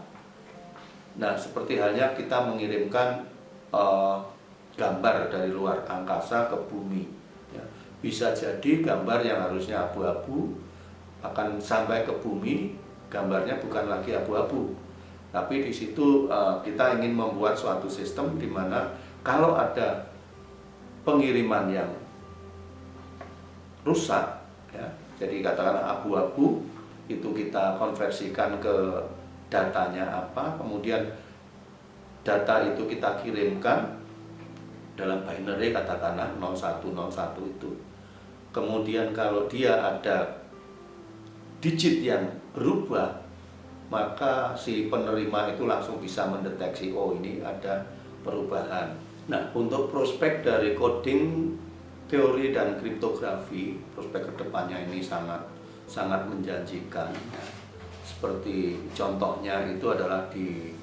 Nah, seperti halnya kita mengirimkan gambar dari luar angkasa ke bumi. Ya, bisa jadi gambar yang harusnya abu-abu akan sampai ke bumi, gambarnya bukan lagi abu-abu. Tapi di situ kita ingin membuat suatu sistem di mana kalau ada pengiriman yang rusak, ya. Jadi katakanlah abu-abu itu kita konversikan ke datanya apa, kemudian data itu kita kirimkan dalam binary katakanlah 0101 itu. Kemudian kalau dia ada digit yang berubah, maka si penerima itu langsung bisa mendeteksi, oh ini ada perubahan. Nah, untuk prospek dari coding, teori dan kriptografi, prospek kedepannya ini sangat menjanjikan. Seperti contohnya itu adalah di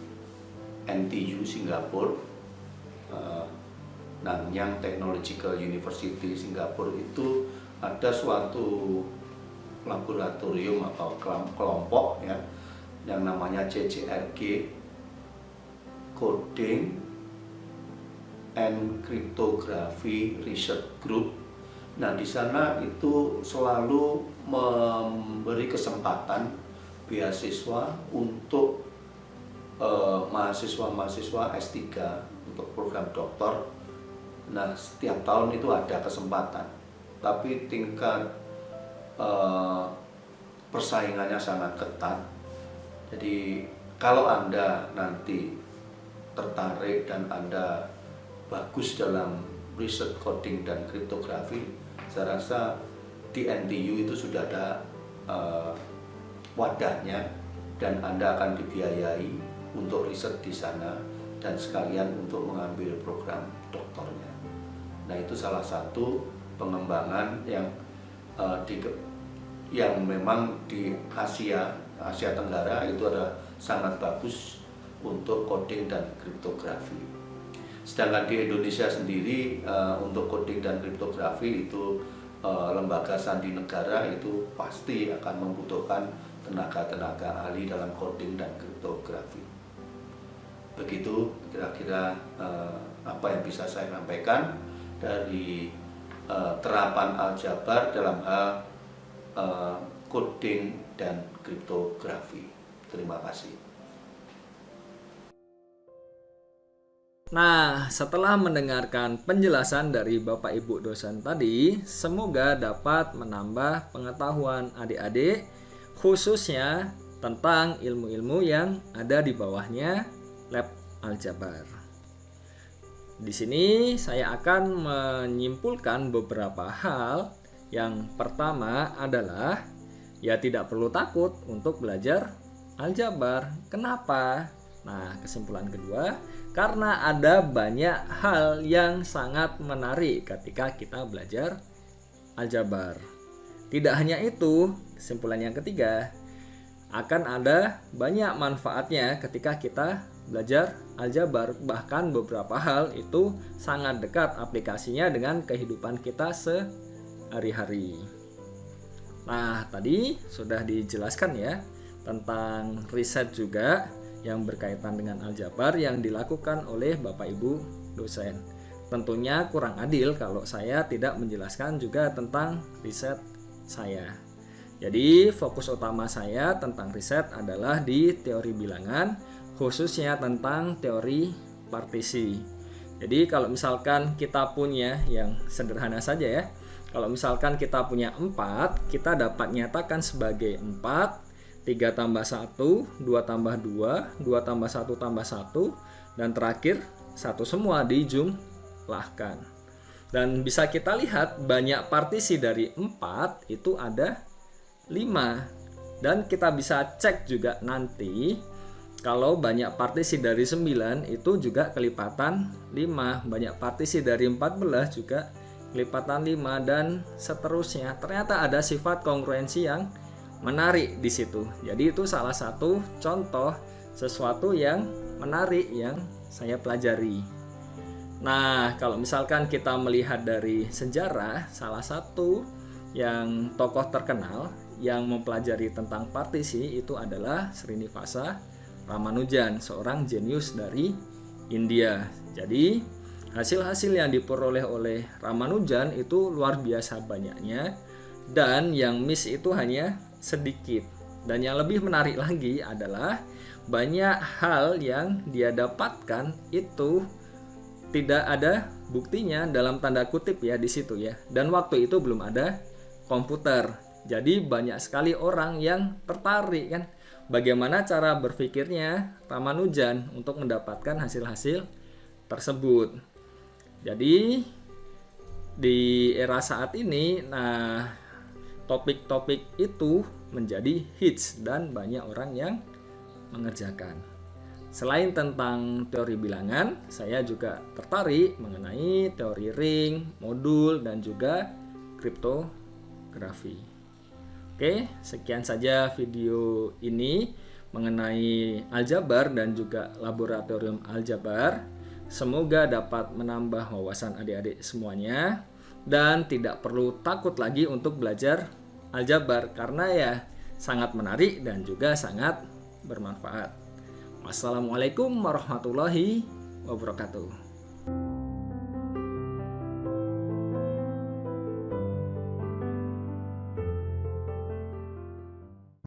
NTU Singapura, Nanyang Technological University Singapura itu ada suatu laboratorium atau kelompok ya yang namanya CCRG, Coding and Cryptography Research Group. Nah, di sana itu selalu memberi kesempatan beasiswa untuk mahasiswa-mahasiswa S3 untuk program doktor. Nah, setiap tahun itu ada kesempatan, tapi tingkat persaingannya sangat ketat. Jadi kalau Anda nanti tertarik dan Anda bagus dalam riset coding dan kriptografi, saya rasa di NTU itu sudah ada wadahnya dan Anda akan dibiayai untuk riset di sana dan sekalian untuk mengambil program doktornya. Nah, itu salah satu pengembangan yang memang di Asia Tenggara itu adalah sangat bagus untuk coding dan kriptografi. Sedangkan di Indonesia sendiri untuk coding dan kriptografi itu lembaga sandi negara itu pasti akan membutuhkan tenaga-tenaga ahli dalam coding dan kriptografi. Begitu kira-kira apa yang bisa saya sampaikan dari terapan aljabar dalam hal coding dan kriptografi. Terima kasih. Nah, setelah mendengarkan penjelasan dari Bapak Ibu dosen tadi, semoga dapat menambah pengetahuan adik-adik, khususnya tentang ilmu-ilmu yang ada di bawahnya lab aljabar. Di sini saya akan menyimpulkan beberapa hal. Yang pertama adalah ya tidak perlu takut untuk belajar aljabar. Kenapa? Nah, kesimpulan kedua, karena ada banyak hal yang sangat menarik ketika kita belajar aljabar. Tidak hanya itu, kesimpulan yang ketiga, akan ada banyak manfaatnya ketika kita belajar aljabar. Bahkan beberapa hal itu sangat dekat aplikasinya dengan kehidupan kita sehari-hari. Nah, tadi sudah dijelaskan ya tentang riset juga yang berkaitan dengan aljabar yang dilakukan oleh Bapak Ibu dosen. Tentunya kurang adil kalau saya tidak menjelaskan juga tentang riset saya. Jadi fokus utama saya tentang riset adalah di teori bilangan, khususnya tentang teori partisi. Jadi kalau misalkan kita punya yang sederhana saja ya, kalau misalkan kita punya 4, kita dapat nyatakan sebagai 4, 3 tambah 1, 2 tambah 2, 2 tambah 1 tambah 1, dan terakhir 1 semua dijumlahkan. Dan bisa kita lihat banyak partisi dari 4 itu ada 5. Dan kita bisa cek juga nanti kalau banyak partisi dari 9 itu juga kelipatan 5. Banyak partisi dari 14 juga kelipatan 5 dan seterusnya. Ternyata ada sifat kongruensi yang menarik di situ. Jadi itu salah satu contoh sesuatu yang menarik yang saya pelajari. Nah, kalau misalkan kita melihat dari sejarah, salah satu yang tokoh terkenal yang mempelajari tentang partisi itu adalah Srinivasa Ramanujan, seorang jenius dari India. Jadi hasil-hasil yang diperoleh oleh Ramanujan itu luar biasa banyaknya, dan yang miss itu hanya sedikit. Dan yang lebih menarik lagi adalah banyak hal yang dia dapatkan itu tidak ada buktinya dalam tanda kutip ya di situ ya. Dan waktu itu belum ada komputer. Jadi banyak sekali orang yang tertarik kan bagaimana cara berpikirnya Ramanujan untuk mendapatkan hasil-hasil tersebut. Jadi di era saat ini, nah topik-topik itu menjadi hits dan banyak orang yang mengerjakan. Selain tentang teori bilangan, saya juga tertarik mengenai teori ring, modul, dan juga kriptografi. Oke, sekian saja video ini mengenai aljabar dan juga laboratorium aljabar. Semoga dapat menambah wawasan adik-adik semuanya dan tidak perlu takut lagi untuk belajar aljabar karena ya sangat menarik dan juga sangat bermanfaat. Wassalamualaikum warahmatullahi wabarakatuh.